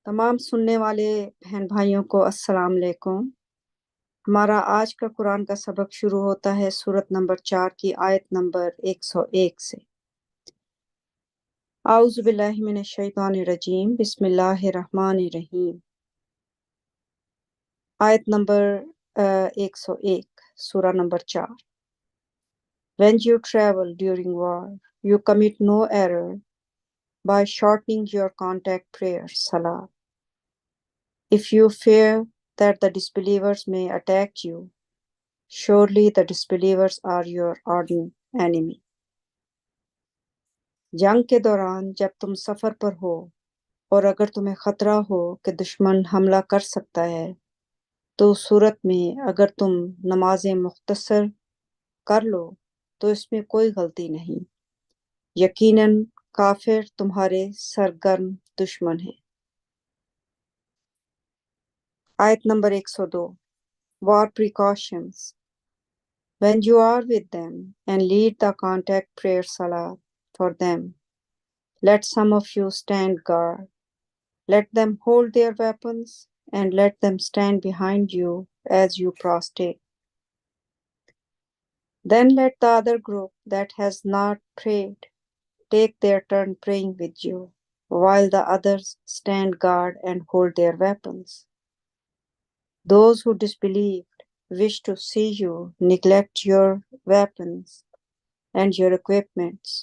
تمام سننے والے بہن بھائیوں کو السلام علیکم۔ ہمارا آج کا قرآن کا سبق شروع ہوتا ہے سورت نمبر 4 کی آیت نمبر 101 سے۔ اعوذ باللہ من الشیطان الرجیم، بسم اللہ الرحمن الرحیم۔ آیت نمبر 101، سورہ number 4۔ When you travel during war, you commit no error by shortening your contact prayer, salah. If you fear that the disbelievers may attack you, surely the disbelievers are your ardent enemy. جنگ کے دوران جب تم سفر پر ہو اور اگر تمہیں خطرہ ہو کہ دشمن حملہ کر سکتا ہے تو اس صورت میں اگر تم نمازیں مختصر کر لو تو اس میں کوئی غلطی نہیں، یقیناً کافر تمہارے سرگرم دشمن ہیں۔ آیت number 102، War precautions. When you are with them and lead the contact prayer salah for them, let some of you stand guard. Let them hold their weapons and let them stand behind you as you prostrate. Then let the other group that has not prayed take their turn praying with you, while the others stand guard and hold their weapons. Those who disbelieved wish to see you neglect your weapons and your equipments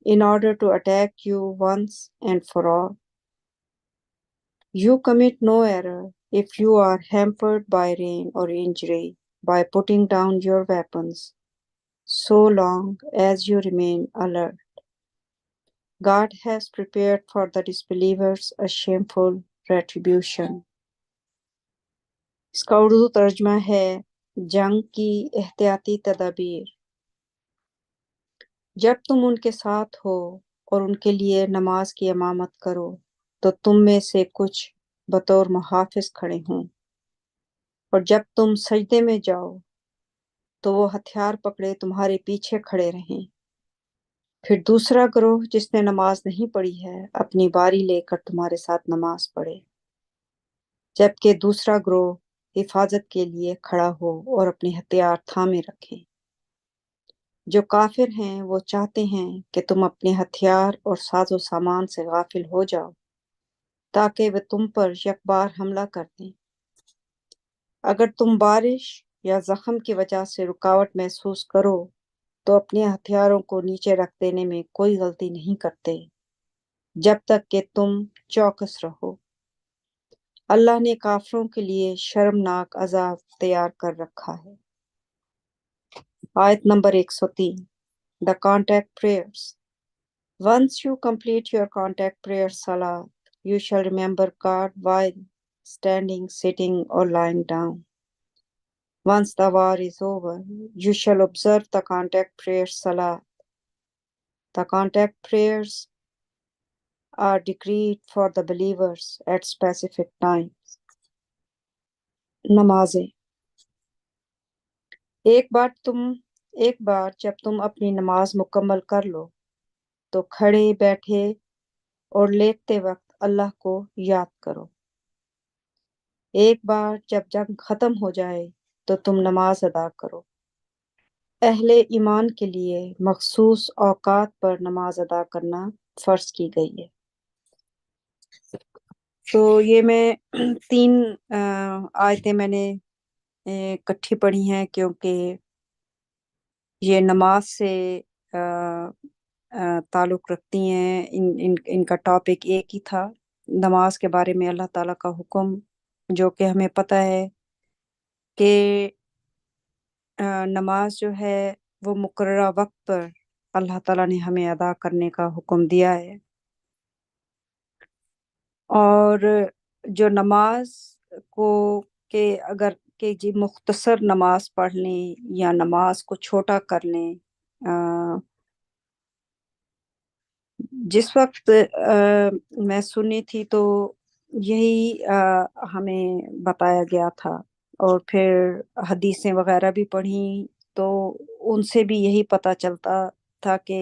in order to attack you once and for all. You commit no error if you are hampered by rain or injury by putting down your weapons, so long as you remain alert. God has prepared for the disbelievers a shameful retribution. اس کا اردو ترجمہ ہے جنگ کی احتیاطی تدابیر۔ جب تم ان کے ساتھ ہو اور ان کے لیے نماز کی امامت کرو تو تم میں سے کچھ بطور محافظ کھڑے ہوں، اور جب تم سجدے میں جاؤ تو وہ ہتھیار پکڑے تمہارے پیچھے کھڑے رہیں۔ پھر دوسرا گروہ جس نے نماز نہیں پڑھی ہے اپنی باری لے کر تمہارے ساتھ نماز پڑھے، جبکہ دوسرا گروہ حفاظت کے لیے کھڑا ہو اور اپنے ہتھیار تھامے رکھیں۔ جو کافر ہیں وہ چاہتے ہیں کہ تم اپنے ہتھیار اور ساز و سامان سے غافل ہو جاؤ تاکہ وہ تم پر یک بار حملہ کر دیں۔ اگر تم بارش یا زخم کی وجہ سے رکاوٹ محسوس کرو تو اپنے ہتھیاروں کو نیچے رکھ دینے میں کوئی غلطی نہیں کرتے جب تک کہ تم چوکس رہو۔ اللہ نے کافروں کے لیے شرمناک عذاب تیار کر رکھا ہے۔ آیت number 103، The contact prayers. Once you complete your contact prayer salah, you shall remember God while standing, sitting, or lying down. Once the war is over, you shall observe the contact prayer salah. The contact prayers are decreed for the believers at specific times. نمازیں۔ ایک بار جب تم اپنی نماز مکمل کر لو تو کھڑے، بیٹھے اور لیٹتے وقت اللہ کو یاد کرو۔ ایک بار جب جنگ ختم ہو جائے تو تم نماز ادا کرو۔ اہل ایمان کے لیے مخصوص اوقات پر نماز ادا کرنا فرض کی گئی ہے۔ تو یہ میں 3 آیتیں میں نے اکٹھی پڑھی ہیں کیونکہ یہ نماز سے تعلق رکھتی ہیں۔ ان کا ٹاپک ایک ہی تھا، نماز کے بارے میں اللہ تعالیٰ کا حکم، جو کہ ہمیں پتہ ہے کہ نماز جو ہے وہ مقررہ وقت پر اللہ تعالیٰ نے ہمیں ادا کرنے کا حکم دیا ہے، اور جو نماز کو کہ اگر کہ جی مختصر نماز پڑھ لیں یا نماز کو چھوٹا کر لیں، جس وقت میں سنی تھی تو یہی ہمیں بتایا گیا تھا، اور پھر حدیثیں وغیرہ بھی پڑھیں تو ان سے بھی یہی پتہ چلتا تھا کہ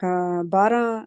12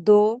2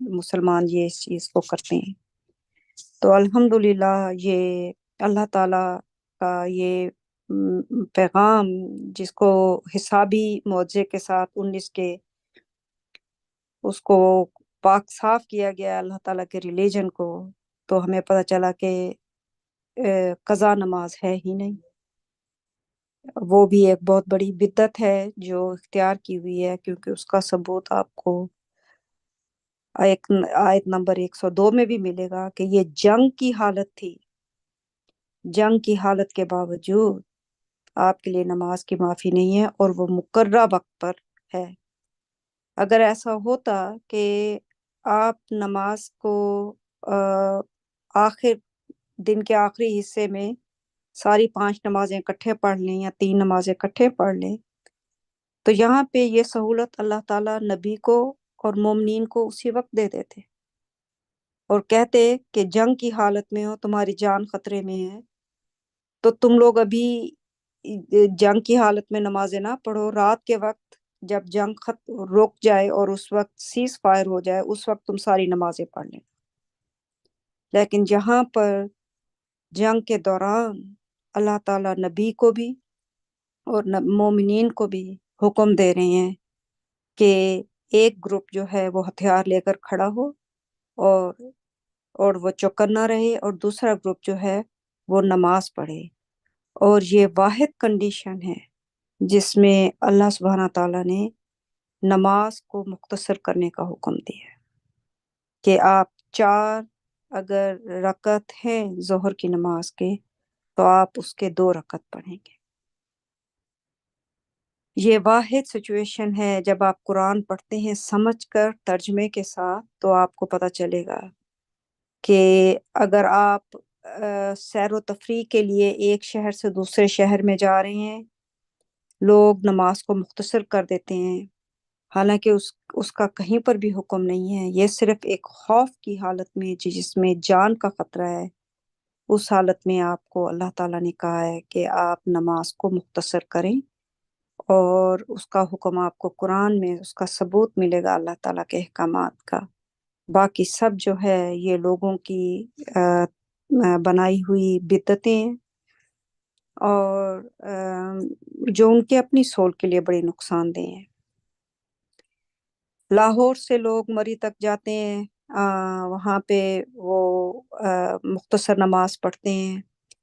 مسلمان یہ اس چیز کو کرتے ہیں۔ تو الحمدللہ یہ اللہ تعالیٰ کا یہ پیغام، جس کو حسابی معجزے کے ساتھ 19 کے اس کو پاک صاف کیا گیا اللہ تعالیٰ کے ریلیجن کو، تو ہمیں پتہ چلا کہ قضا نماز ہے ہی نہیں، وہ بھی ایک بہت بڑی بدعت ہے جو اختیار کی ہوئی ہے، کیونکہ اس کا ثبوت آپ کو آیت نمبر 102 میں بھی ملے گا کہ یہ جنگ کی حالت تھی، جنگ کی حالت کے باوجود آپ کے لیے نماز کی معافی نہیں ہے، اور وہ مقررہ وقت پر ہے۔ اگر ایسا ہوتا کہ آپ نماز کو آخر دن کے آخری حصے میں ساری 5 نمازیں اکٹھے پڑھ لیں یا 3 نمازیں اکٹھے پڑھ لیں، تو یہاں پہ یہ سہولت اللہ تعالیٰ نبی کو اور مومنین کو اسی وقت دے دیتے اور کہتے کہ جنگ کی حالت میں ہو، تمہاری جان خطرے میں ہے، تو تم لوگ ابھی جنگ کی حالت میں نمازیں نہ پڑھو، رات کے وقت جب جنگ رک جائے اور اس وقت سیز فائر ہو جائے، اس وقت تم ساری نمازیں پڑھ لیں۔ لیکن جہاں پر جنگ کے دوران اللہ تعالیٰ نبی کو بھی اور مومنین کو بھی حکم دے رہے ہیں کہ ایک گروپ جو ہے وہ ہتھیار لے کر کھڑا ہو اور وہ چوکنا رہے، اور دوسرا گروپ جو ہے وہ نماز پڑھے۔ اور یہ واحد کنڈیشن ہے جس میں اللہ سبحانہ تعالیٰ نے نماز کو مختصر کرنے کا حکم دیا ہے کہ آپ 4 اگر رکعت ہیں ظہر کی نماز کے، تو آپ اس کے 2 رکعت پڑھیں گے۔ یہ واحد سچویشن ہے جب آپ قرآن پڑھتے ہیں سمجھ کر ترجمے کے ساتھ، تو آپ کو پتہ چلے گا کہ اگر آپ سیر و تفریح کے لیے ایک شہر سے دوسرے شہر میں جا رہے ہیں، لوگ نماز کو مختصر کر دیتے ہیں، حالانکہ اس کا کہیں پر بھی حکم نہیں ہے، یہ صرف ایک خوف کی حالت میں جس میں جان کا خطرہ ہے، اس حالت میں آپ کو اللہ تعالیٰ نے کہا ہے کہ آپ نماز کو مختصر کریں، اور اس کا حکم آپ کو قرآن میں اس کا ثبوت ملے گا اللہ تعالیٰ کے احکامات کا۔ باقی سب جو ہے یہ لوگوں کی بنائی ہوئی بدعتیں ہیں، اور جو ان کے اپنی سول کے لیے بڑی نقصان دہ ہیں۔ لاہور سے لوگ مری تک جاتے ہیں، وہاں پہ وہ مختصر نماز پڑھتے ہیں،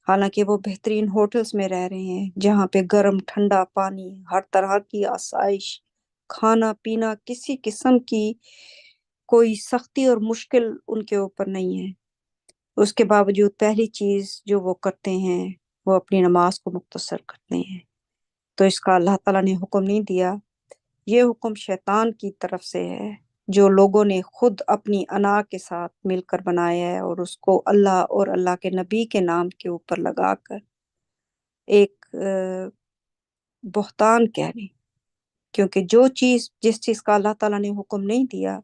حالانکہ وہ بہترین ہوٹلز میں رہ رہے ہیں جہاں پہ گرم ٹھنڈا پانی، ہر طرح کی آسائش، کھانا پینا، کسی قسم کی کوئی سختی اور مشکل ان کے اوپر نہیں ہے۔ اس کے باوجود پہلی چیز جو وہ کرتے ہیں وہ اپنی نماز کو مختصر کرتے ہیں۔ تو اس کا اللہ تعالیٰ نے حکم نہیں دیا، یہ حکم شیطان کی طرف سے ہے جو لوگوں نے خود اپنی انا کے ساتھ مل کر بنایا ہے، اور اس کو اللہ اور اللہ کے نبی کے نام کے اوپر لگا کر ایک بہتان کہہ رہے ہیں۔ کیونکہ جس چیز کا اللہ تعالیٰ نے حکم نہیں دیا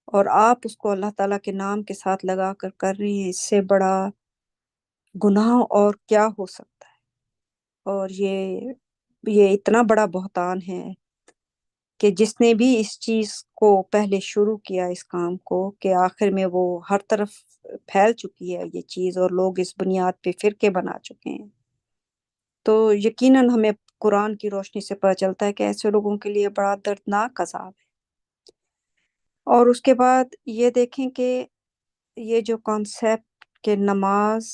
اور آپ اس کو اللہ تعالیٰ کے نام کے ساتھ لگا کر رہے ہیں، اس سے بڑا گناہ اور کیا ہو سکتا ہے۔ اور یہ اتنا بڑا بہتان ہے کہ جس نے بھی اس چیز کو پہلے شروع کیا، اس کام کو، کہ آخر میں وہ ہر طرف پھیل چکی ہے یہ چیز، اور لوگ اس بنیاد پہ فرقے بنا چکے ہیں۔ تو یقیناً ہمیں قرآن کی روشنی سے پتہ چلتا ہے کہ ایسے لوگوں کے لیے بڑا دردناک عذاب ہے۔ اور اس کے بعد یہ دیکھیں کہ یہ جو کانسیپٹ کہ نماز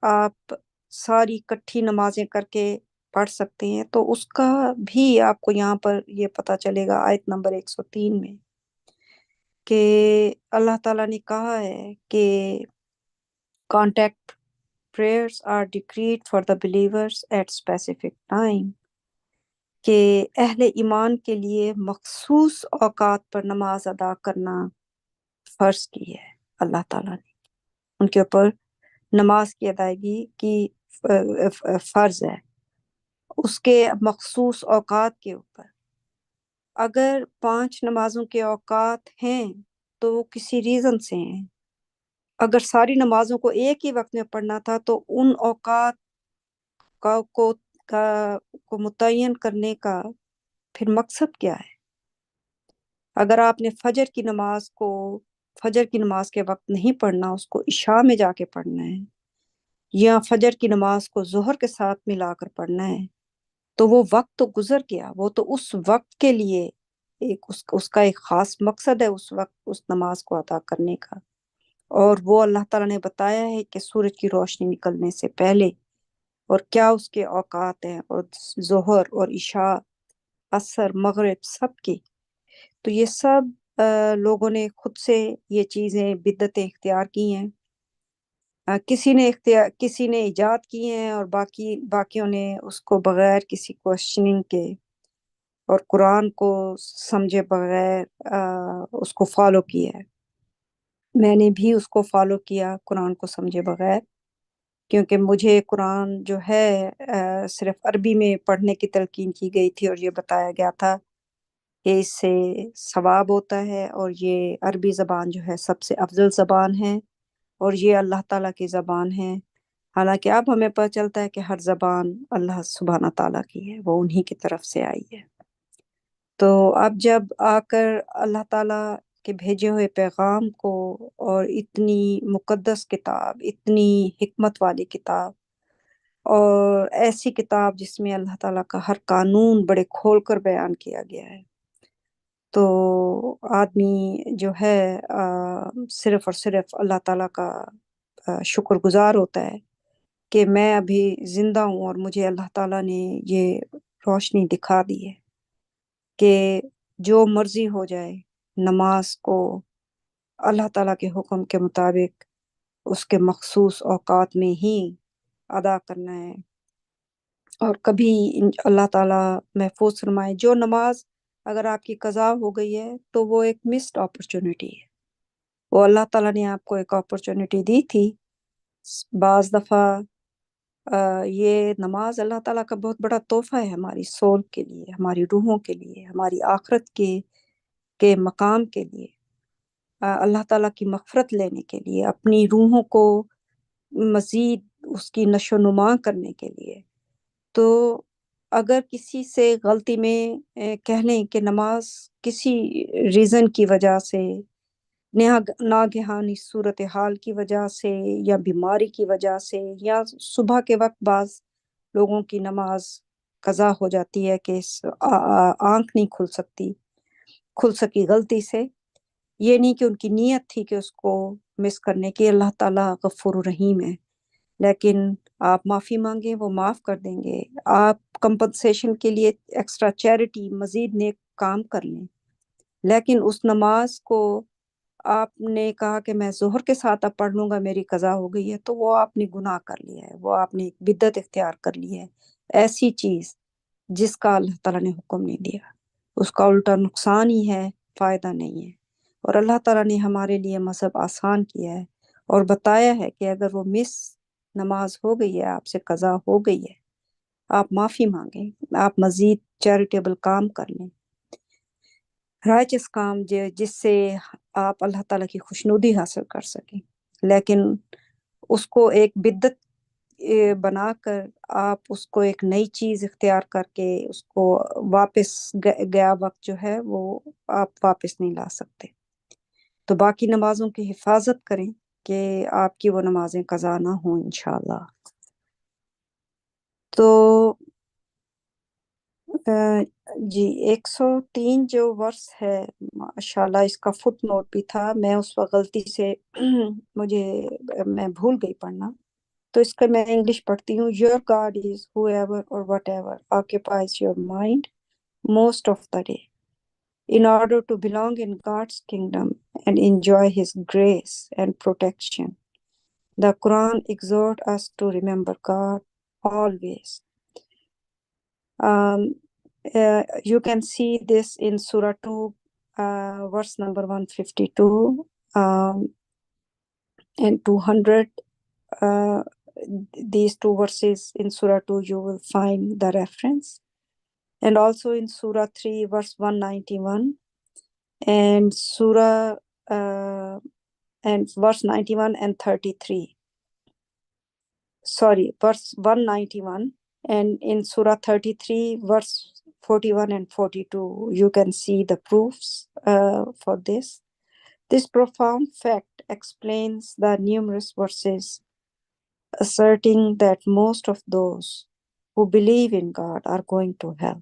آپ ساری کٹھی نمازیں کر کے پڑھ سکتے ہیں، تو اس کا بھی آپ کو یہاں پر یہ پتہ چلے گا آیت نمبر 103 میں کہ اللہ تعالیٰ نے کہا ہے کہ contact prayers are decreed for the believers at specific time، کہ اہل ایمان کے لیے مخصوص اوقات پر نماز ادا کرنا فرض کی ہے اللہ تعالیٰ نے، ان کے اوپر نماز کی ادائیگی کی فرض ہے اس کے مخصوص اوقات کے اوپر۔ اگر 5 نمازوں کے اوقات ہیں تو وہ کسی ریزن سے ہیں، اگر ساری نمازوں کو ایک ہی وقت میں پڑھنا تھا تو ان اوقات کو متعین کرنے کا پھر مقصد کیا ہے؟ اگر آپ نے فجر کی نماز کو فجر کی نماز کے وقت نہیں پڑھنا، اس کو عشاء میں جا کے پڑھنا ہے، یا فجر کی نماز کو ظہر کے ساتھ ملا کر پڑھنا ہے، تو وہ وقت تو گزر گیا، وہ تو اس وقت کے لیے اس کا ایک خاص مقصد ہے اس وقت اس نماز کو ادا کرنے کا، اور وہ اللہ تعالیٰ نے بتایا ہے کہ سورج کی روشنی نکلنے سے پہلے، اور کیا اس کے اوقات ہیں، اور ظہر اور عشاء، عصر، مغرب، سب کی. تو یہ سب لوگوں نے خود سے یہ چیزیں بدعتیں اختیار کی ہیں. کسی نے ایجاد کی ہیں، اور باقیوں نے اس کو بغیر کسی کوشچننگ کے اور قرآن کو سمجھے بغیر اس کو فالو کیا ہے. میں نے بھی اس کو فالو کیا قرآن کو سمجھے بغیر، کیونکہ مجھے قرآن جو ہے صرف عربی میں پڑھنے کی تلقین کی گئی تھی، اور یہ بتایا گیا تھا کہ اس سے ثواب ہوتا ہے، اور یہ عربی زبان جو ہے سب سے افضل زبان ہے، اور یہ اللہ تعالیٰ کی زبان ہے. حالانکہ اب ہمیں پتہ چلتا ہے کہ ہر زبان اللہ سبحانہ تعالیٰ کی ہے، وہ انہی کی طرف سے آئی ہے. تو اب جب آ کر اللہ تعالیٰ کے بھیجے ہوئے پیغام کو، اور اتنی مقدس کتاب، اتنی حکمت والی کتاب، اور ایسی کتاب جس میں اللہ تعالیٰ کا ہر قانون بڑے کھول کر بیان کیا گیا ہے، تو آدمی جو ہے صرف اور صرف اللہ تعالیٰ کا شکر گزار ہوتا ہے کہ میں ابھی زندہ ہوں، اور مجھے اللہ تعالیٰ نے یہ روشنی دکھا دی ہے کہ جو مرضی ہو جائے، نماز کو اللہ تعالیٰ کے حکم کے مطابق اس کے مخصوص اوقات میں ہی ادا کرنا ہے. اور کبھی اللہ تعالیٰ محفوظ فرمائے، جو نماز اگر آپ کی قضا ہو گئی ہے تو وہ ایک مسڈ اپرچونٹی ہے، وہ اللہ تعالیٰ نے آپ کو ایک اپرچونٹی دی تھی. بعض دفعہ یہ نماز اللہ تعالیٰ کا بہت بڑا تحفہ ہے ہماری سول کے لیے، ہماری روحوں کے لیے، ہماری آخرت کے مقام کے لیے، اللہ تعالیٰ کی مغفرت لینے کے لیے، اپنی روحوں کو مزید اس کی نشو و نما کرنے کے لیے. تو اگر کسی سے غلطی میں کہہ لیں کہ نماز کسی ریزن کی وجہ سے، ناگہانی صورتحال کی وجہ سے، یا بیماری کی وجہ سے، یا صبح کے وقت بعض لوگوں کی نماز قضا ہو جاتی ہے کہ آنکھ نہیں کھل سکی غلطی سے، یہ نہیں کہ ان کی نیت تھی کہ اس کو مس کرنے کی. اللہ تعالیٰ غفور الرحیم ہے، لیکن آپ معافی مانگیں، وہ معاف کر دیں گے. آپ کمپنسیشن کے لیے ایکسٹرا چیریٹی، مزید نیک کام کر لیں، لیکن اس نماز کو آپ نے کہا کہ میں ظہر کے ساتھ اب پڑھ لوں گا، میری قضا ہو گئی ہے، تو وہ آپ نے گناہ کر لیا ہے، وہ آپ نے ایک بدعت اختیار کر لی ہے. ایسی چیز جس کا اللہ تعالیٰ نے حکم نہیں دیا، اس کا الٹا نقصان ہی ہے، فائدہ نہیں ہے. اور اللہ تعالیٰ نے ہمارے لیے مذہب آسان کیا ہے، اور بتایا ہے کہ اگر وہ نماز ہو گئی ہے، آپ سے قضا ہو گئی ہے، آپ معافی مانگیں، آپ مزید چیریٹیبل کام کر لیں، رائچس کام جس سے آپ اللہ تعالیٰ کی خوشنودی حاصل کر سکیں. لیکن اس کو ایک بدعت بنا کر آپ اس کو ایک نئی چیز اختیار کر کے اس کو واپس گیا وقت جو ہے وہ آپ واپس نہیں لا سکتے. تو باقی نمازوں کی حفاظت کریں کہ آپ کی وہ نمازیں قضا نہ ہوں انشاءاللہ. تو جی 103 جو ورس ہے، ماشاءاللہ اس کا فٹ نوٹ بھی تھا، میں اس وقت غلطی سے میں بھول گئی پڑھنا، تو اس کا میں انگلش پڑھتی ہوں. Your God is whoever or whatever occupies your mind most of the day in order to belong in God's kingdom and enjoy his grace and protection. The Quran exhorts us to remember God always. You can see this in Surah 2, verse number 152 and 200. These two verses in Surah 2, you will find the reference. And also in Surah 3, verse 191, and Surah and verse 91 and 33. Sorry, verse 191. And in Surah 33, verse 41 and 42, you can see the proofs for this. This profound fact explains the numerous verses asserting that most of those who believe in God are going to hell.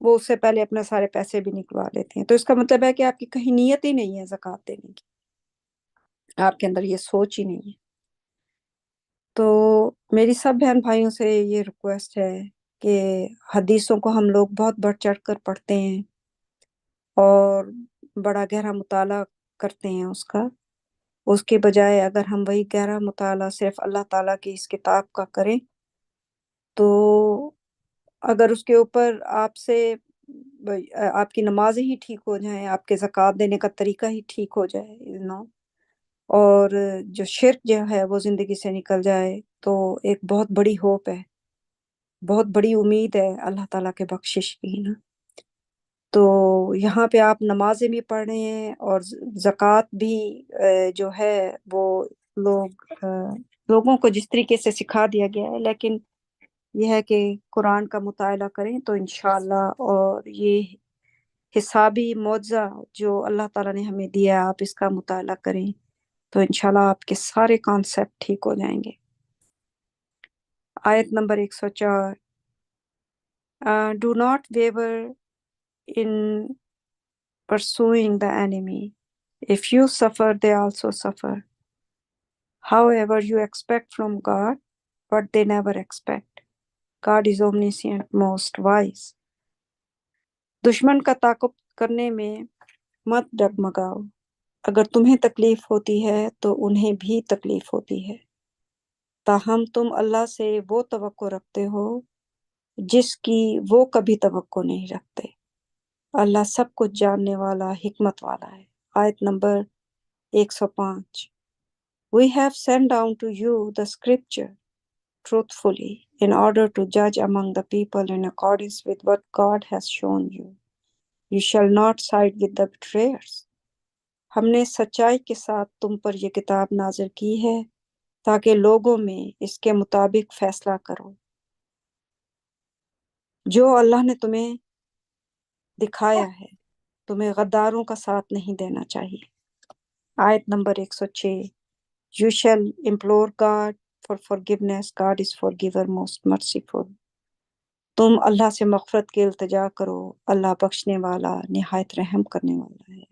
وہ اس سے پہلے اپنے سارے پیسے بھی نکلوا لیتے ہیں. تو اس کا مطلب ہے کہ آپ کی کہیں نیت ہی نہیں ہے زکوٰۃ دینے کی، آپ کے اندر یہ سوچ ہی نہیں ہے. تو میری سب بہن بھائیوں سے یہ ریکویسٹ ہے کہ حدیثوں کو ہم لوگ بہت بڑھ چڑھ کر پڑھتے ہیں اور بڑا گہرا مطالعہ کرتے ہیں اس کے بجائے اگر ہم وہی گہرا مطالعہ صرف اللہ تعالیٰ کی اس کتاب کا کریں تو اگر اس کے اوپر آپ کی نمازیں ہی ٹھیک ہو جائیں، آپ کے زکوٰۃ دینے کا طریقہ ہی ٹھیک ہو جائے اور جو شرک جو ہے وہ زندگی سے نکل جائے تو ایک بہت بڑی ہوپ ہے، بہت بڑی امید ہے اللہ تعالیٰ کے بخشش کی تو یہاں پہ آپ نمازیں بھی پڑھ رہے ہیں اور زکوٰۃ بھی جو ہے وہ لوگوں کو جس طریقے سے سکھا دیا گیا ہے، لیکن یہ ہے کہ قرآن کا مطالعہ کریں تو انشاءاللہ اور یہ حسابی معجزہ جو اللہ تعالیٰ نے ہمیں دیا آپ اس کا مطالعہ کریں تو انشاءاللہ آپ کے سارے کانسیپٹ ٹھیک ہو جائیں گے. آیت number 104 Do not waver in pursuing the enemy. If you suffer, they also suffer. However, you expect from God what they never expect. God is omniscient, most wise. دشمن کا تعاقب کرنے میں مت ڈگمگاؤ. اگر تمہیں تکلیف ہوتی ہے تو انہیں بھی تکلیف ہوتی ہے، تاہم تم اللہ سے وہ توقع رکھتے ہو جس کی وہ کبھی توقع نہیں رکھتے. اللہ سب کچھ جاننے والا، حکمت والا ہے. آیت number 105 We have sent down to you the scripture truthfully in order to judge among the people in accordance with what God has shown you. You shall not side with the betrayers. ہم نے سچائی کے ساتھ تم پر یہ کتاب نازل کی ہے تاکہ لوگوں میں اس کے مطابق فیصلہ کرو. جو اللہ نے تمہیں دکھایا ہے تمہیں غداروں کا ساتھ نہیں دینا چاہیے. آیت number 106 You shall implore God for forgiveness. God is forgiver, most merciful. تم اللہ سے مغفرت کی التجا کرو، اللہ بخشنے والا نہایت رحم کرنے والا ہے.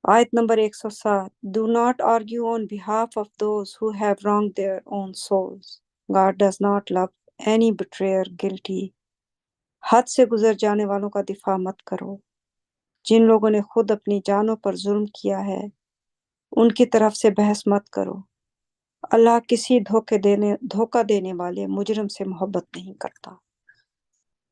آیت number 107 Do not argue on behalf of those who have wronged their own souls. God does not love any betrayer guilty. حد سے گزر جانے والوں کا دفاع مت کرو. جن لوگوں نے خود اپنی جانوں پر ظلم کیا ہے ان کی طرف سے بحث مت کرو. اللہ کسی دھوکہ دینے والے مجرم سے محبت نہیں کرتا.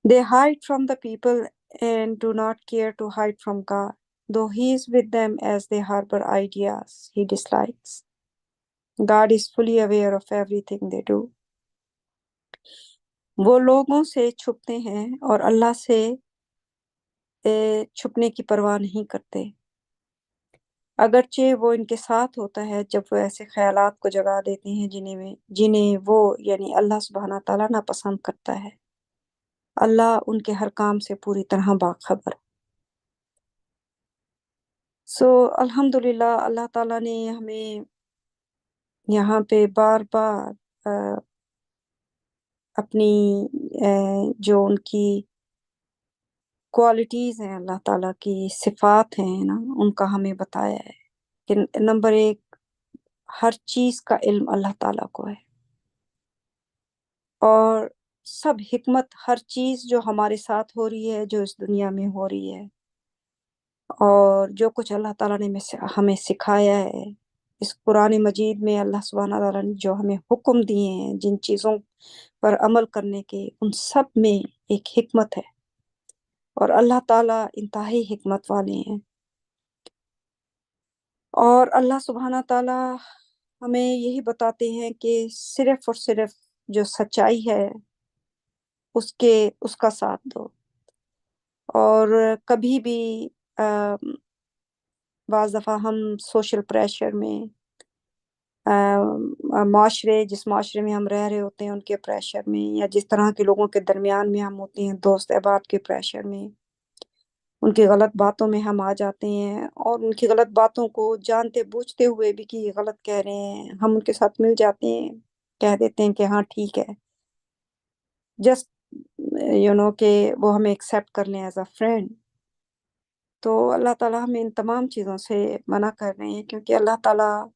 They hide from the people and do not care to hide from God, though He is with them as they harbor ideas He dislikes. God is fully aware of everything they do. وہ لوگوں سے چھپتے ہیں اور اللہ سے چھپنے کی پرواہ نہیں کرتے، اگرچہ وہ ان کے ساتھ ہوتا ہے جب وہ ایسے خیالات کو جگا دیتے ہیں جنہیں وہ یعنی اللہ سبحانہ تعالیٰ ناپسند کرتا ہے. اللہ ان کے ہر کام سے پوری طرح باخبر. الحمدللہ اللہ تعالیٰ نے ہمیں یہاں پہ بار بار اپنی جو ان کی کوالٹیز ہیں، اللہ تعالیٰ کی صفات ہیں ان کا ہمیں بتایا ہے کہ نمبر 1 ہر چیز کا علم اللہ تعالیٰ کو ہے اور سب حکمت ہر چیز جو ہمارے ساتھ ہو رہی ہے، جو اس دنیا میں ہو رہی ہے اور جو کچھ اللہ تعالیٰ نے ہمیں سکھایا ہے اس قرآن مجید میں، اللہ سبحانہ تعالیٰ نے جو ہمیں حکم دیے ہیں جن چیزوں پر عمل کرنے کے، ان سب میں ایک حکمت ہے اور اللہ تعالیٰ انتہائی حکمت والے ہیں. اور اللہ سبحانہ تعالیٰ ہمیں یہی بتاتے ہیں کہ صرف اور صرف جو سچائی ہے اس کا ساتھ دو. اور کبھی بھی بعض دفعہ ہم سوشل پریشر میں جس معاشرے میں ہم رہ رہے ہوتے ہیں ان کے پریشر میں، یا جس طرح کے لوگوں کے درمیان میں ہم ہوتے ہیں دوست احباب کے پریشر میں، ان کی غلط باتوں میں ہم آ جاتے ہیں اور ان کی غلط باتوں کو جانتے بوجھتے ہوئے بھی کہ یہ غلط کہہ رہے ہیں ہم ان کے ساتھ مل جاتے ہیں، کہہ دیتے ہیں کہ ہاں ٹھیک ہے. جسٹ کہ وہ ہمیں ایکسیپٹ کر لیں ایز اے فرینڈ. تو اللہ تعالیٰ ہمیں ان تمام چیزوں سے منع کر رہے ہیں، کیونکہ اللہ تعالیٰ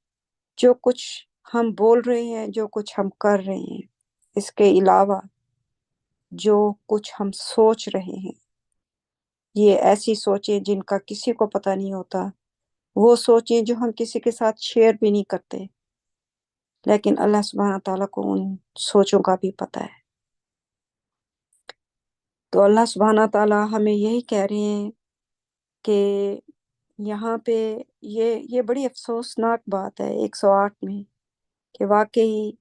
جو کچھ ہم بول رہے ہیں، جو کچھ ہم کر رہے ہیں، اس کے علاوہ جو کچھ ہم سوچ رہے ہیں، یہ ایسی سوچیں جن کا کسی کو پتہ نہیں ہوتا، وہ سوچیں جو ہم کسی کے ساتھ شیئر بھی نہیں کرتے، لیکن اللہ سبحانہ تعالیٰ کو ان سوچوں کا بھی پتہ ہے. تو اللہ سبحانہ تعالیٰ ہمیں یہی کہہ رہے ہیں کہ یہاں پہ یہ بڑی افسوسناک بات ہے 108 میں، کہ واقعی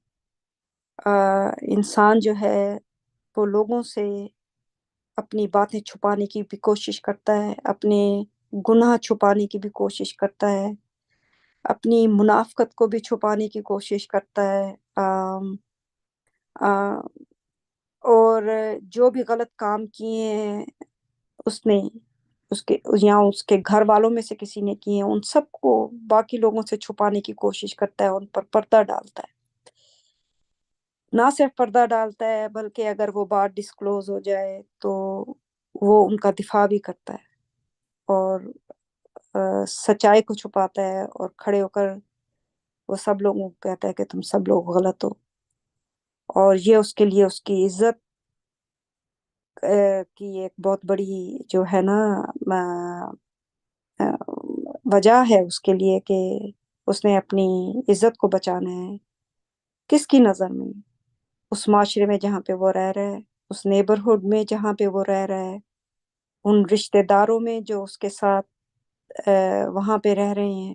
انسان جو ہے وہ لوگوں سے اپنی باتیں چھپانے کی بھی کوشش کرتا ہے، اپنے گناہ چھپانے کی بھی کوشش کرتا ہے، اپنی منافقت کو بھی چھپانے کی کوشش کرتا ہے، آ، اور جو بھی غلط کام کیے ہیں اس نے، اس کے گھر والوں میں سے کسی نے کیے ہیں، ان سب کو باقی لوگوں سے چھپانے کی کوشش کرتا ہے، ان پر پردہ ڈالتا ہے. نہ صرف پردہ ڈالتا ہے بلکہ اگر وہ بات ڈسکلوز ہو جائے تو وہ ان کا دفاع بھی کرتا ہے، اور سچائی کو چھپاتا ہے، اور کھڑے ہو کر وہ سب لوگوں کو کہتا ہے کہ تم سب لوگ غلط ہو. اور یہ اس کے لیے اس کی عزت کی ایک بہت بڑی جو ہے نا وجہ ہے اس کے لیے، کہ اس نے اپنی عزت کو بچانا ہے. کس کی نظر میں؟ اس معاشرے میں جہاں پہ وہ رہ رہا ہے، اس نیبرہڈ میں جہاں پہ وہ رہ رہا ہے، ان رشتہ داروں میں جو اس کے ساتھ وہاں پہ رہ رہے ہیں.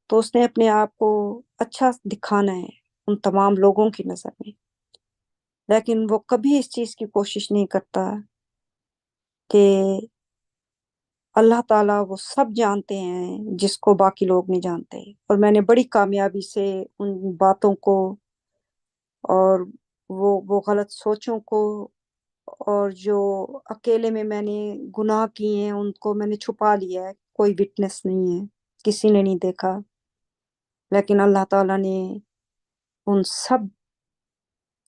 تو اس نے اپنے آپ کو اچھا دکھانا ہے ان تمام لوگوں کی نظر میں، لیکن وہ کبھی اس چیز کی کوشش نہیں کرتا کہ اللہ تعالیٰ وہ سب جانتے ہیں جس کو باقی لوگ نہیں جانتے. اور میں نے بڑی کامیابی سے ان باتوں کو اور وہ غلط سوچوں کو، اور جو اکیلے میں نے گناہ کیے ہیں ان کو میں نے چھپا لیا ہے. کوئی وٹنس نہیں ہے، کسی نے نہیں دیکھا، لیکن اللہ تعالیٰ نے ان سب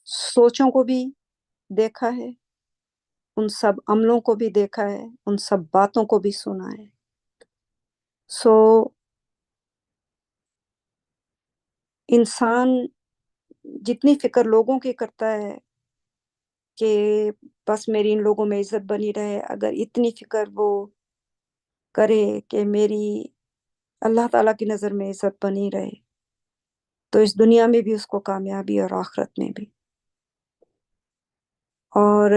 سوچوں کو بھی دیکھا ہے، ان سب عملوں کو بھی دیکھا ہے، ان سب باتوں کو بھی سنا ہے. سو انسان جتنی فکر لوگوں کی کرتا ہے کہ بس میری ان لوگوں میں عزت بنی رہے، اگر اتنی فکر وہ کرے کہ میری اللہ تعالیٰ کی نظر میں عزت بنی رہے، تو اس دنیا میں بھی اس کو کامیابی اور آخرت میں بھی. اور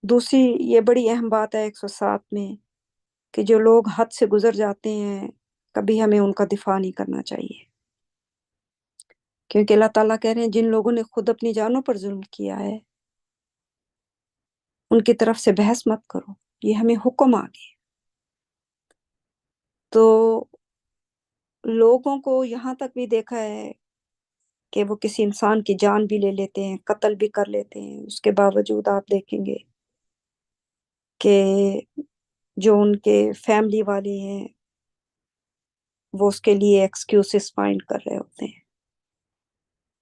دوسری یہ بڑی اہم بات ہے 107 میں، کہ جو لوگ حد سے گزر جاتے ہیں کبھی ہمیں ان کا دفاع نہیں کرنا چاہیے، کیونکہ اللہ تعالیٰ کہہ رہے ہیں جن لوگوں نے خود اپنی جانوں پر ظلم کیا ہے ان کی طرف سے بحث مت کرو، یہ ہمیں حکم آ گیا. تو لوگوں کو یہاں تک بھی دیکھا ہے کہ وہ کسی انسان کی جان بھی لے لیتے ہیں، قتل بھی کر لیتے ہیں، اس کے باوجود آپ دیکھیں گے کہ جو ان کے فیملی والے ہیں وہ اس کے لیے ایکسکیوزز فائنڈ کر رہے ہوتے ہیں.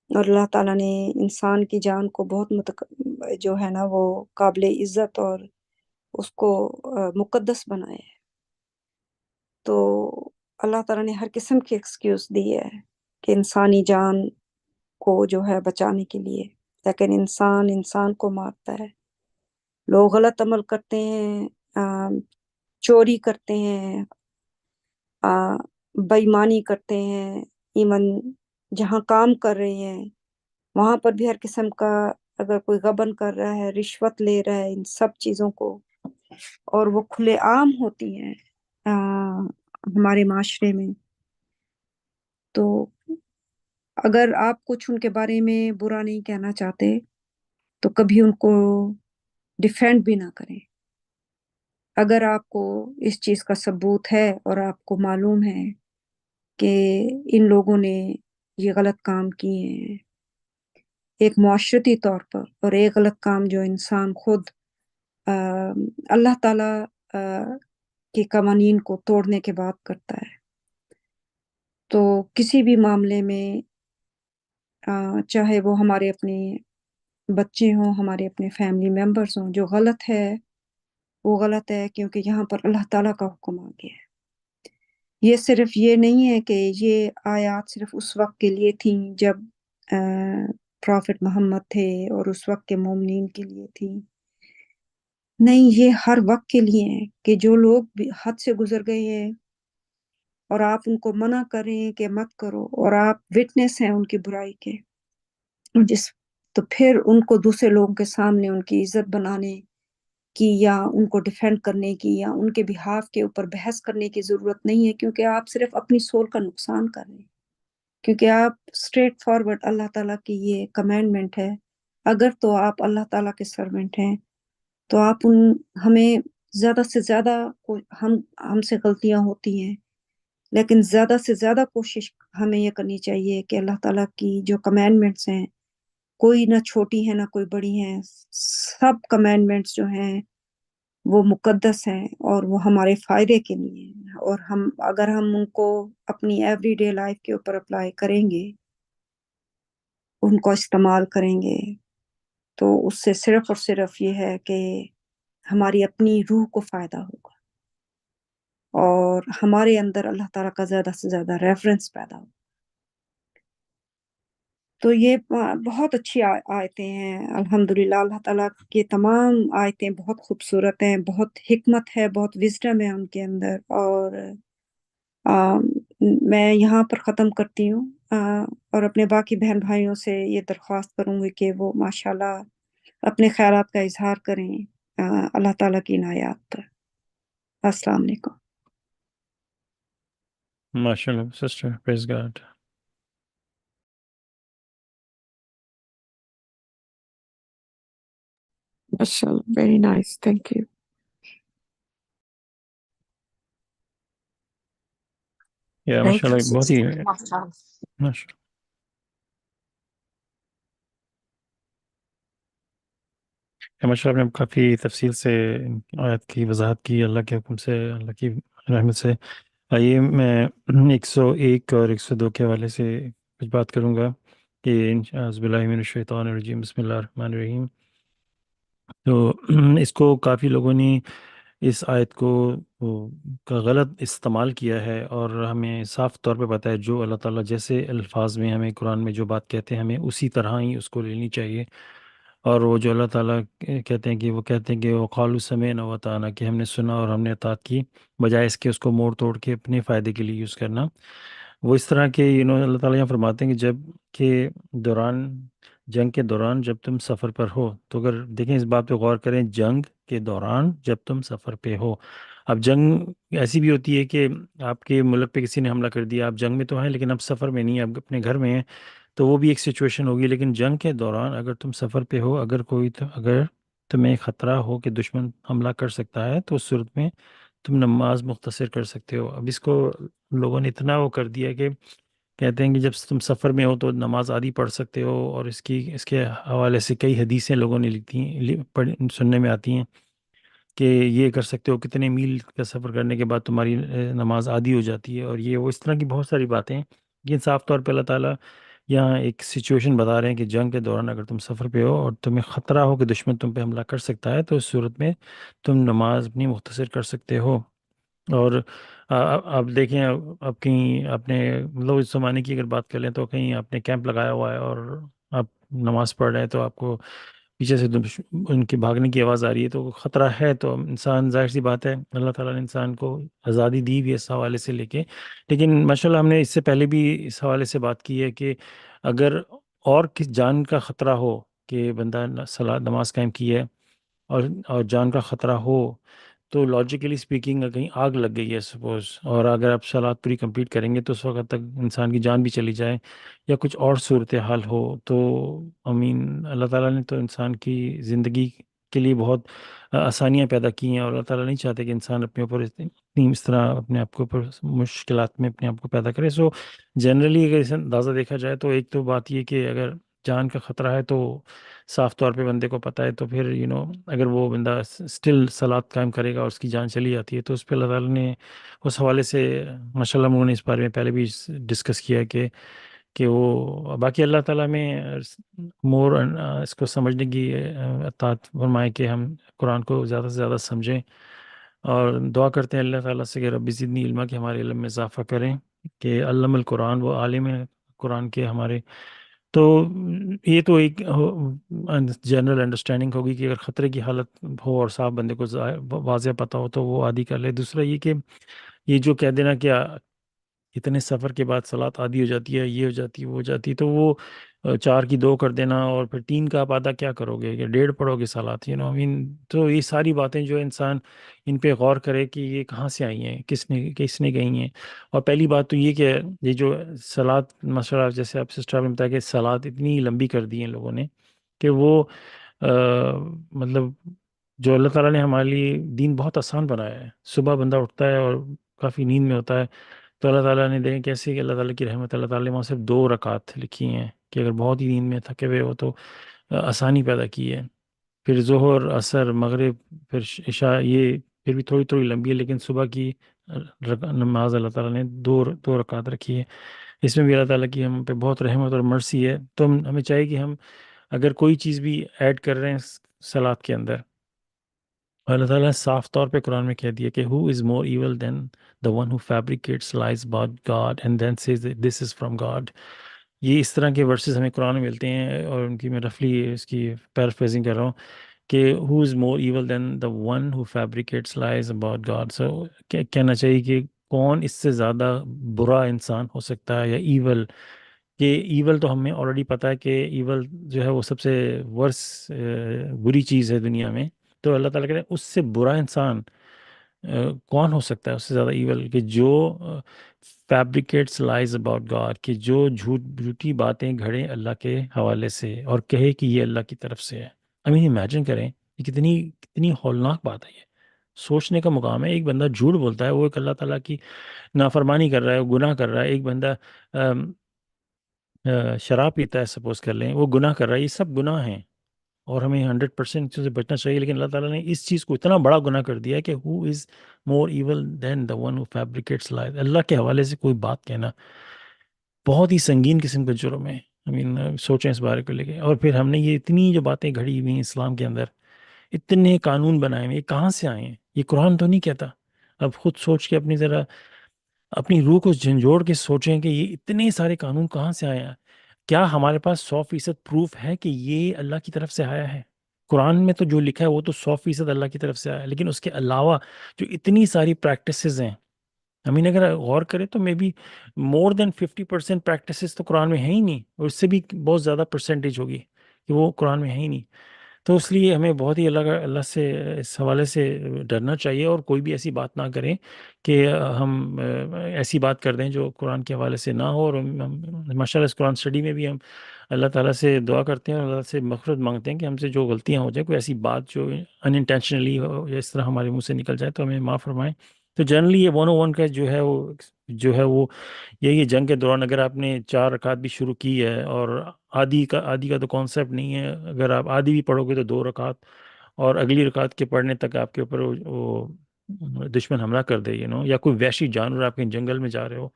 اور اللہ تعالیٰ نے انسان کی جان کو بہت جو ہے نا وہ قابل عزت اور اس کو مقدس بنایا ہے. تو اللہ تعالیٰ نے ہر قسم کی ایکسکیوز دی ہے کہ انسانی جان کو جو ہے بچانے کے لیے، لیکن انسان کو مارتا ہے. لوگ غلط عمل کرتے ہیں، چوری کرتے ہیں، بےایمانی کرتے ہیں، ایون جہاں کام کر رہے ہیں وہاں پر بھی ہر قسم کا، اگر کوئی غبن کر رہا ہے، رشوت لے رہا ہے، ان سب چیزوں کو، اور وہ کھلے عام ہوتی ہیں ہمارے معاشرے میں. تو اگر آپ کچھ ان کے بارے میں برا نہیں کہنا چاہتے تو کبھی ان کو ڈیفینڈ بھی نہ کریں. اگر آپ کو اس چیز کا ثبوت ہے اور آپ کو معلوم ہے کہ ان لوگوں نے یہ غلط کام کیے ہیں ایک معاشرتی طور پر، اور ایک غلط کام جو انسان خود اللہ تعالیٰ کے قوانین کو توڑنے کے بعد کرتا ہے، تو کسی بھی معاملے میں چاہے وہ ہمارے اپنے بچے ہوں، ہمارے اپنے فیملی ممبرز ہوں، جو غلط ہے وہ غلط ہے، کیونکہ یہاں پر اللہ تعالیٰ کا حکم آ گیا ہے۔ یہ صرف یہ نہیں ہے کہ یہ آیات صرف اس وقت کے لیے تھیں جب پرافٹ محمد تھے اور اس وقت کے مومنین کے لیے تھیں، نہیں، یہ ہر وقت کے لیے ہے کہ جو لوگ بھی حد سے گزر گئے ہیں اور آپ ان کو منع کریں کہ مت کرو، اور آپ وٹنس ہیں ان کی برائی کے، تو پھر ان کو دوسرے لوگوں کے سامنے ان کی عزت بنانے کی یا ان کو ڈیفینڈ کرنے کی یا ان کے بہاف کے اوپر بحث کرنے کی ضرورت نہیں ہے، کیونکہ آپ صرف اپنی سول کا نقصان کر رہے ہیں، کیونکہ آپ اسٹریٹ فارورڈ اللہ تعالیٰ کی یہ کمانڈمنٹ ہے، اگر تو آپ اللہ تعالیٰ کے سرونٹ ہیں تو آپ ہمیں زیادہ سے زیادہ ہم سے غلطیاں ہوتی ہیں، لیکن زیادہ سے زیادہ کوشش ہمیں یہ کرنی چاہیے کہ اللہ تعالیٰ کی جو کمانڈمنٹس ہیں، کوئی نہ چھوٹی ہے نہ کوئی بڑی ہیں، سب کمانڈمنٹس جو ہیں وہ مقدس ہیں اور وہ ہمارے فائدے کے لیے ہیں، اور اگر ہم ان کو اپنی ایوری ڈے لائف کے اوپر اپلائی کریں گے، ان کو استعمال کریں گے، تو اس سے صرف اور صرف یہ ہے کہ ہماری اپنی روح کو فائدہ ہوگا اور ہمارے اندر اللہ تعالیٰ کا زیادہ سے زیادہ ریفرنس پیدا ہوگا۔ تو یہ بہت اچھی آیتیں ہیں الحمدللہ، اللہ تعالیٰ کی تمام آیتیں بہت خوبصورت ہیں، بہت حکمت ہے، بہت وزڈم ہے ان کے اندر، اور میں یہاں پر ختم کرتی ہوں، اور اپنے باقی بہن بھائیوں سے یہ درخواست کروں گی کہ وہ ماشاءاللہ اپنے خیالات کا اظہار کریں اللہ تعالیٰ کی عنایات پر۔ السلام علیکم۔ MashaAllah, sister. Praise God. MashaAllah, very nice. Thank you. Yeah, Thank you, MashaAllah, بہت ہی sister. MashaAllah. ماشاء ماشاءاللہ، آپ نے کافی تفصیل سے آیت کی وضاحت کی اللہ کے حکم سے، اللہ کی رحمت سے۔ آئیے میں 101 اور 102 کے حوالے سے کچھ بات کروں گا کہ اعوذ باللہ من الشیطان الرجیم، بسم اللہ الرحمن الرحیم۔ تو اس کو کافی لوگوں نے اس آیت کو کا غلط استعمال کیا ہے، اور ہمیں صاف طور پہ پتہ ہے جو اللہ تعالیٰ جیسے الفاظ میں ہمیں قرآن میں جو بات کہتے ہیں ہمیں اسی طرح ہی اس کو لینی چاہیے، اور وہ جو اللہ تعالیٰ کہتے ہیں کہ وقالوا سمعنا وأطعنا، کہ ہم نے سنا اور ہم نے اطاعت کی، بجائے اس کے اس کو موڑ توڑ کے اپنے فائدے کے لیے یوز کرنا۔ وہ اس طرح کے اللہ تعالیٰ یہاں فرماتے ہیں کہ جنگ کے دوران جب تم سفر پر ہو، تو اگر دیکھیں اس بات پہ غور کریں، جنگ کے دوران جب تم سفر پہ ہو۔ اب جنگ ایسی بھی ہوتی ہے کہ آپ کے ملک پہ کسی نے حملہ کر دیا، آپ جنگ میں تو ہیں لیکن آپ سفر میں نہیں ہیں، آپ اپنے گھر میں ہیں، تو وہ بھی ایک سچویشن ہوگی۔ لیکن جنگ کے دوران اگر تم سفر پہ ہو، اگر تمہیں خطرہ ہو کہ دشمن حملہ کر سکتا ہے، تو اس صورت میں تم نماز مختصر کر سکتے ہو۔ اب اس کو لوگوں نے اتنا وہ کر دیا کہ کہتے ہیں کہ جب تم سفر میں ہو تو نماز آدھی پڑھ سکتے ہو، اور اس کے حوالے سے کئی حدیثیں لوگوں نے لکھی ہیں، سننے میں آتی ہیں کہ یہ کر سکتے ہو، کتنے میل کا سفر کرنے کے بعد تمہاری نماز آدھی ہو جاتی ہے، اور یہ وہ اس طرح کی بہت ساری باتیں ہیں۔ لیکن صاف طور پہ اللہ تعالیٰ یہاں ایک سچویشن بتا رہے ہیں کہ جنگ کے دوران اگر تم سفر پہ ہو اور تمہیں خطرہ ہو کہ دشمن تم پہ حملہ کر سکتا ہے، تو اس صورت میں تم نماز اپنی مختصر کر سکتے ہو۔ اور آپ دیکھیں، اب کہیں آپ نے مطلب اس زمانے کی اگر بات کر لیں تو کہیں آپ نے کیمپ لگایا ہوا ہے اور آپ نماز پڑھ رہے ہیں، تو آپ کو پیچھے سے ان کے بھاگنے کی آواز آ رہی ہے، تو خطرہ ہے، تو انسان ظاہر سی بات ہے اللہ تعالیٰ نے انسان کو آزادی دی بھی اس حوالے سے لے کے۔ لیکن ماشاءاللہ ہم نے اس سے پہلے بھی اس حوالے سے بات کی ہے کہ اگر اور کس جان کا خطرہ ہو کہ بندہ نماز قائم کی ہے اور جان کا خطرہ ہو، تو لاجیکلی اسپیکنگ کہیں آگ لگ گئی ہے سپوز، اور اگر آپ صلات پوری کمپلیٹ کریں گے تو اس وقت تک انسان کی جان بھی چلی جائے یا کچھ اور صورتحال ہو، تو اللہ تعالیٰ نے تو انسان کی زندگی کے لیے بہت آسانیاں پیدا کی ہیں، اور اللہ تعالیٰ نہیں چاہتے کہ انسان اپنے اوپر اس طرح اپنے آپ کے اوپر مشکلات میں اپنے آپ کو پیدا کرے۔ سو جنرلی اگر اس اندازہ دیکھا جائے تو ایک تو بات یہ کہ اگر جان کا خطرہ ہے تو صاف طور پہ بندے کو پتہ ہے، تو پھر اگر وہ بندہ اسٹل صلات قائم کرے گا اور اس کی جان چلی جاتی ہے، تو اس پہ اللہ تعالیٰ نے اس حوالے سے ماشاء اللہ انہوں نے اس بارے میں پہلے بھی ڈسکس کیا کہ وہ باقی اللہ تعالیٰ میں مور اس کو سمجھنے کی عطا فرمائے کہ ہم قرآن کو زیادہ سے زیادہ سمجھیں، اور دعا کرتے ہیں اللہ تعالیٰ سے کہ رب زدنی علما، کہ ہمارے علم میں اضافہ کریں، کہ علم القرآن، وہ عالم ہے قرآن کے ہمارے. تو یہ تو ایک جنرل انڈرسٹینڈنگ ہوگی کہ اگر خطرے کی حالت ہو اور صاحب بندے کو واضح پتہ ہو تو وہ عادی کر لے. دوسرا یہ کہ یہ جو کہہ دینا کہ اتنے سفر کے بعد صلاۃ عادی ہو جاتی ہے، یہ ہو جاتی ہے، وہ ہو جاتی ہے، تو وہ 4 کی 2 کر دینا، اور پھر 3 کا آپ آدھا کیا کرو گے، یا 1.5 پڑھو گے صلاۃ، تو یہ ساری باتیں جو انسان ان پہ غور کرے کہ یہ کہاں سے آئی ہیں، کس نے کہی ہیں. اور پہلی بات تو یہ کہ یہ جو صلاۃ مسئلہ، جیسے آپ سسٹر نے بتایا کہ صلاۃ اتنی لمبی کر دی ہیں لوگوں نے کہ وہ مطلب جو اللہ تعالیٰ نے ہمارے لیے دین بہت آسان بنایا ہے. صبح بندہ اٹھتا ہے اور کافی نیند میں ہوتا ہے، تو اللہ تعالیٰ نے دیکھیں کیسے کہ اللہ تعالیٰ کی رحمت، اللہ تعالیٰ نے وہاں صرف 2 رکعت لکھی ہیں کہ اگر بہت ہی نیند میں تھکے ہوئے ہو تو آسانی پیدا کی ہے. پھر ظہر، عصر، مغرب، پھر عشاء، یہ پھر بھی تھوڑی تھوڑی لمبی ہے، لیکن صبح کی نماز اللہ تعالیٰ نے دو رکعت رکھی ہے. اس میں بھی اللہ تعالیٰ کی ہم پہ بہت رحمت اور مرسی ہے. تو ہمیں چاہیے کہ ہم اگر کوئی چیز بھی ایڈ کر رہے ہیں صلاۃ کے اندر، اللہ تعالیٰ نے صاف طور پہ قرآن میں کہہ دیا کہ who is more evil than the one who fabricates lies about God and then says that this is from God. یہ اس طرح کے ورسز ہمیں قرآن میں ملتے ہیں، اور ان کی میں رفلی اس کی پیرافریزنگ کر رہا ہوں کہ who is more evil than the one who fabricates lies about God. So کہنا چاہیے کہ کون اس سے زیادہ برا انسان ہو سکتا ہے، یا ایول. کہ ایول تو ہمیں آلریڈی پتہ ہے کہ ایول جو ہے وہ سب سے ورس بری چیز ہے دنیا میں. تو اللہ تعالیٰ کہتے ہیں اس سے برا انسان کون ہو سکتا ہے، اس سے زیادہ ایول، کہ جو فیبریکیٹس لائز اباؤٹ گاڈ، کہ جو جھوٹی باتیں گھڑے اللہ کے حوالے سے اور کہے کہ یہ اللہ کی طرف سے ہے. امیجن کریں یہ کتنی ہولناک بات ہے. یہ سوچنے کا مقام ہے. ایک بندہ جھوٹ بولتا ہے، وہ ایک اللہ تعالیٰ کی نافرمانی کر رہا ہے، وہ گناہ کر رہا ہے. ایک بندہ شراب پیتا ہے، سپوز کر لیں، وہ گناہ کر رہا ہے. یہ سب گناہ ہیں اور ہمیں 100% سے بچنا چاہیے. لیکن اللہ تعالیٰ نے اس چیز کو اتنا بڑا گناہ کر دیا ہے کہ who is more evil than the one who fabricates lies. اللہ کے حوالے سے کوئی بات کہنا بہت ہی سنگین قسم کا جرم ہے. سوچیں اس بارے کو لے کے. اور پھر ہم نے یہ اتنی جو باتیں گھڑی ہوئی ہیں اسلام کے اندر، اتنے قانون بنائے ہوئے، یہ کہاں سے آئے ہیں؟ یہ قرآن تو نہیں کہتا. اب خود سوچ کے اپنی روح کو جھنجھوڑ کے سوچیں کہ یہ اتنے سارے قانون کہاں سے آئے ہیں. کیا ہمارے پاس 100% پروف ہے کہ یہ اللہ کی طرف سے آیا ہے؟ قرآن میں تو جو لکھا ہے وہ تو 100% اللہ کی طرف سے آیا ہے، لیکن اس کے علاوہ جو اتنی ساری پریکٹسز ہیں، اگر غور کریں تو may be more then 50% practices تو قرآن میں ہے ہی نہیں، اور اس سے بھی بہت زیادہ پرسنٹیج ہوگی کہ وہ قرآن میں ہے ہی نہیں. تو اس لیے ہمیں بہت ہی اللہ سے اس حوالے سے ڈرنا چاہیے، اور کوئی بھی ایسی بات نہ کریں کہ ہم ایسی بات کر دیں جو قرآن کے حوالے سے نہ ہو. اور ماشاء اللہ اس قرآن اسٹڈی میں بھی ہم اللہ تعالیٰ سے دعا کرتے ہیں اور اللہ سے مغفرت مانگتے ہیں کہ ہم سے جو غلطیاں ہو جائیں، کوئی ایسی بات جو انٹینشنلی ہو یا اس طرح ہمارے منہ سے نکل جائے تو ہمیں معاف فرمائیں. تو جنرلی یہ 101 کا جو ہے وہ یہی جنگ کے دوران اگر آپ نے 4 رکعت بھی شروع کی ہے، اور آدھی کا تو کانسیپٹ نہیں ہے. اگر آپ آدھی بھی پڑھو گے تو 2 رکعت، اور اگلی رکعت کے پڑھنے تک آپ کے اوپر وہ دشمن حملہ کر دے، یا کوئی وحشی جانور آپ کہیں جنگل میں جا رہے ہو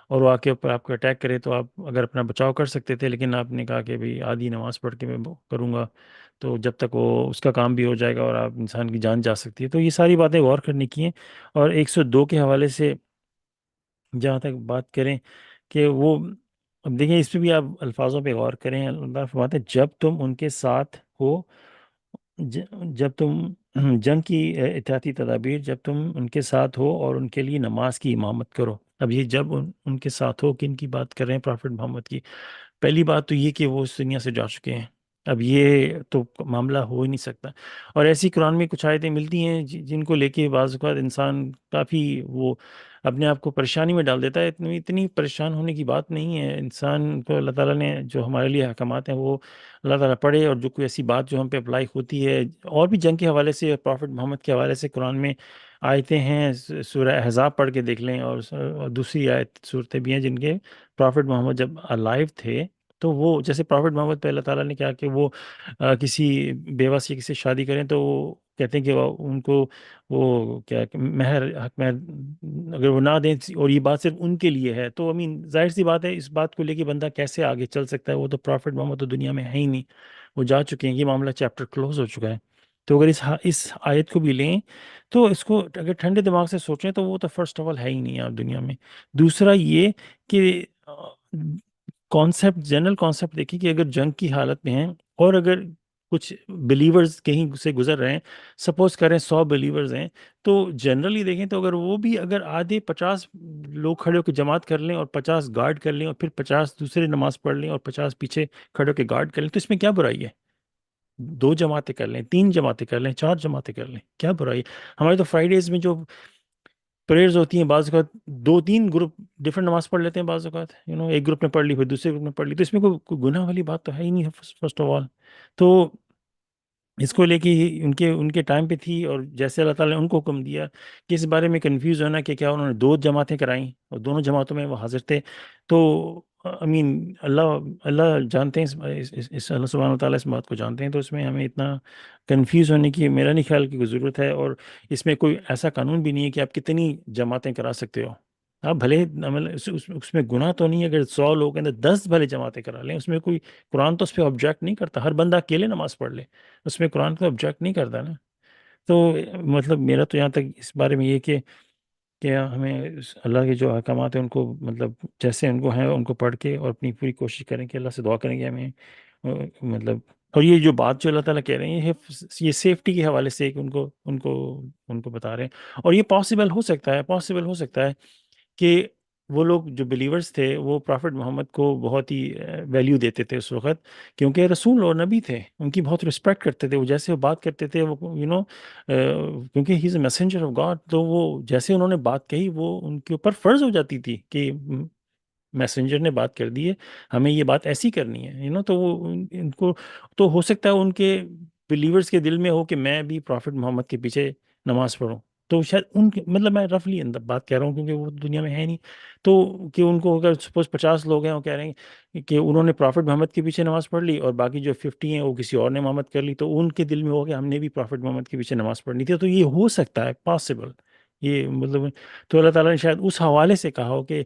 اور وہ آ کے اوپر آپ کو اٹیک کرے، تو آپ اگر اپنا بچاؤ کر سکتے تھے، لیکن آپ نے کہا کہ بھئی آدھی نماز پڑھ کے میں کروں گا، تو جب تک وہ اس کا کام بھی ہو جائے گا اور آپ انسان کی جان جا سکتی ہے. تو یہ ساری باتیں غور کرنے کی ہیں. اور 102 کے حوالے سے جہاں تک بات کریں کہ وہ، اب دیکھیں اس پہ بھی آپ الفاظوں پہ غور کریں. اللہ فرماتے ہیں جب تم ان کے ساتھ ہو، جب تم جنگ کی احتیاطی تدابیر، جب تم ان کے ساتھ ہو اور ان کے لیے نماز کی امامت کرو. اب یہ جب ان کے ساتھ ہو، کن کی بات کر رہے ہیں؟ پرافٹ محمد کی. پہلی بات تو یہ کہ وہ اس دنیا سے جا چکے ہیں. اب یہ تو معاملہ ہو ہی نہیں سکتا. اور ایسی قرآن میں کچھ آیتیں ملتی ہیں جن کو لے کے بعض اوقات انسان کافی وہ اپنے آپ کو پریشانی میں ڈال دیتا ہے. اتنی پریشان ہونے کی بات نہیں ہے. انسان کو اللہ تعالیٰ نے جو ہمارے لیے احکامات ہیں وہ اللہ تعالیٰ پڑھے، اور جو کوئی ایسی بات جو ہم پہ اپلائی ہوتی ہے، اور بھی جنگ کے حوالے سے، پرافٹ محمد کے حوالے سے قرآن میں آیتیں ہیں. سورہ احزاب پڑھ کے دیکھ لیں، اور دوسری صورتیں بھی ہیں جن کے پرافٹ محمد جب الائیو تھے تو وہ جیسے پرافٹ محمد پہ اللہ تعالیٰ نے کہا کہ وہ کسی بیوہ سے کسی سے شادی کریں تو وہ کہتے ہیں کہ ان کو وہ کیا کہ مہر حق مہر اگر وہ نہ دیں اور یہ بات صرف ان کے لیے ہے، تو ظاہر سی بات ہے اس بات کو لے کے بندہ کیسے آگے چل سکتا ہے؟ وہ تو پرافٹ محمد تو دنیا میں ہے ہی نہیں، وہ جا چکے ہیں، یہ معاملہ چیپٹر کلوز ہو چکا ہے۔ تو اگر اس آیت کو بھی لیں تو اس کو اگر ٹھنڈے دماغ سے سوچیں تو وہ تو فرسٹ آف آل ہے ہی نہیں آپ دنیا میں۔ دوسرا یہ کہ کانسیپٹ، جنرل کانسیپٹ دیکھیے کہ اگر جنگ کی حالت میں ہیں اور اگر کچھ بلیورز کہیں سے گزر رہے ہیں، سپوز کریں 100 بلیورز ہیں، تو جنرلی دیکھیں تو اگر وہ بھی اگر آدھے 50 لوگ کھڑے ہو کے جماعت کر لیں اور 50 گارڈ کر لیں اور پھر 50 دوسرے نماز پڑھ لیں اور 50 پیچھے کھڑے ہو کے گارڈ کر لیں، تو اس میں کیا برائی ہے؟ 2 جماعتیں کر لیں، 3 جماعتیں کر لیں، 4 جماعتیں کر لیں، کیا برائی ہے؟ ہمارے تو فرائیڈیز میں جو پریئرز ہوتی ہیں بعض اوقات 2-3 گروپ ڈفرینٹ نماز پڑھ لیتے ہیں، بعض اوقات ایک گروپ نے پڑھ لی پھر دوسرے گروپ نے پڑھ لی، تو اس میں کوئی گناہ والی بات تو ہے ہی نہیں فرسٹ آف آل۔ تو اس کو لے کے ان کے ٹائم پہ تھی، اور جیسے اللہ تعالیٰ نے ان کو حکم دیا کہ اس بارے میں کنفیوز ہونا کہ کیا انہوں نے 2 جماعتیں کرائیں اور دونوں جماعتوں میں وہ حاضر تھے، تو اللہ جانتے ہیں اس اللہ سبحانہ و تعالیٰ اس بات کو جانتے ہیں، تو اس میں ہمیں اتنا کنفیوز ہونے کی میرا نہیں خیال کہ کوئی ضرورت ہے۔ اور اس میں کوئی ایسا قانون بھی نہیں ہے کہ آپ کتنی جماعتیں کرا سکتے ہو، آپ بھلے اس میں گناہ تو نہیں ہے، اگر 100 لوگ ہیں تو 10 بھلے جماعتیں کرا لیں، اس میں کوئی قرآن تو اس پہ آبجیکٹ نہیں کرتا، ہر بندہ اکیلے نماز پڑھ لے، اس میں قرآن کو آبجیکٹ نہیں کرتا نا۔ تو مطلب میرا تو یہاں تک اس بارے میں یہ کہ ہمیں اللہ کے جو احکامات ہیں ان کو مطلب جیسے ان کو ہیں ان کو پڑھ کے اور اپنی پوری کوشش کریں کہ اللہ سے دعا کریں کہ ہمیں مطلب، اور یہ جو بات جو اللہ تعالیٰ کہہ رہے ہیں یہ سیفٹی کے حوالے سے کہ ان کو بتا رہے ہیں، اور یہ پاسبل ہو سکتا ہے کہ وہ لوگ جو بلیورز تھے وہ پرافٹ محمد کو بہت ہی ویلیو دیتے تھے اس وقت، کیونکہ رسول اور نبی تھے، ان کی بہت رسپیکٹ کرتے تھے، وہ جیسے وہ بات کرتے تھے وہ کیونکہ ہی از اے میسنجر آف گاڈ، تو وہ جیسے انہوں نے بات کہی وہ ان کے اوپر فرض ہو جاتی تھی کہ میسنجر نے بات کر دی ہے، ہمیں یہ بات ایسی کرنی ہے، تو وہ ان کو تو ہو سکتا ہے ان کے بلیورز کے دل میں ہو کہ میں بھی پرافٹ محمد کے پیچھے نماز پڑھوں، تو شاید ان کے مطلب میں رفلی اندر بات کہہ رہا ہوں کیونکہ وہ دنیا میں ہے نہیں، تو کہ ان کو اگر سپوز 50 لوگ ہیں وہ کہہ رہے ہیں کہ انہوں نے پرافٹ محمد کے پیچھے نماز پڑھ لی اور باقی جو 50 ہیں وہ کسی اور نے محمد کر لی، تو ان کے دل میں ہو کہ ہم نے بھی پرافٹ محمد کے پیچھے نماز پڑھنی تھی، تو یہ ہو سکتا ہے پاسبل، یہ مطلب تو اللہ تعالیٰ نے شاید اس حوالے سے کہا ہو کہ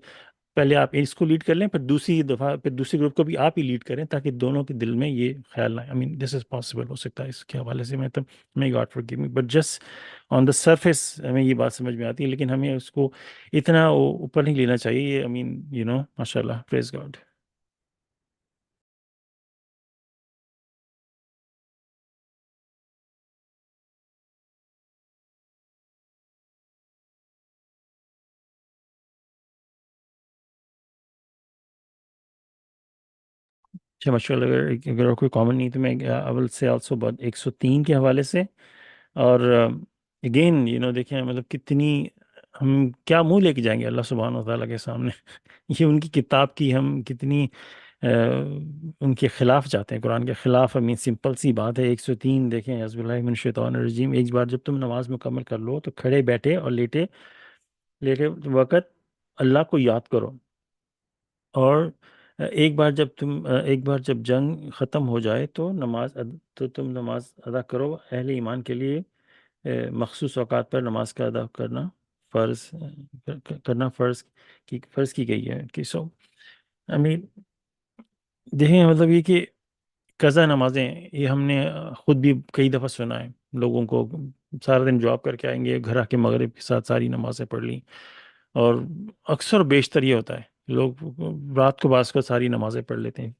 پہلے آپ اس کو لیڈ کر لیں، پھر دوسری گروپ کو بھی آپ ہی لیڈ کریں تاکہ دونوں کے دل میں یہ خیال نہ آئے۔ دس از پاسبل، ہو سکتا ہے اس کے حوالے سے میں God forgive me, but just on the surface ہمیں یہ بات سمجھ میں آتی ہے، لیکن ہمیں اس کو اتنا اوپر نہیں لینا چاہیے۔ ماشاء اللہ، پریز گاڈ۔ اچھا ماشاء اللہ، اگر اور کوئی کامن نہیں تو میں اول سے آلسو 103 کے حوالے سے، اور اگین دیکھیں مطلب کتنی ہم کیا منہ لے کے جائیں گے اللہ سبحانہ و تعالیٰ کے سامنے یہ ان کی کتاب کی ہم کتنی ان کے خلاف جاتے ہیں، قرآن کے خلاف۔ سمپل سی بات ہے، 103 دیکھیں، اعوذ باللہ من الشیطان الرجیم، ایک بار جب تم نماز مکمل کر لو تو کھڑے بیٹھے اور لیٹے وقت اللہ کو یاد کرو، اور ایک بار جب جنگ ختم ہو جائے تو تم نماز ادا کرو، اہل ایمان کے لیے مخصوص اوقات پر نماز کا ادا کرنا فرض کی گئی ہے کہ امین دیکھیں مطلب یہ کہ قضا نمازیں یہ ہم نے خود بھی کئی دفعہ سنا ہے لوگوں کو، سارا دن جاب کر کے آئیں گے، گھر آ کے مغرب کے ساتھ ساری نمازیں پڑھ لیں، اور اکثر بیشتر یہ ہوتا ہے لوگ رات کو بعض کو ساری نمازیں پڑھ لیتے ہیں،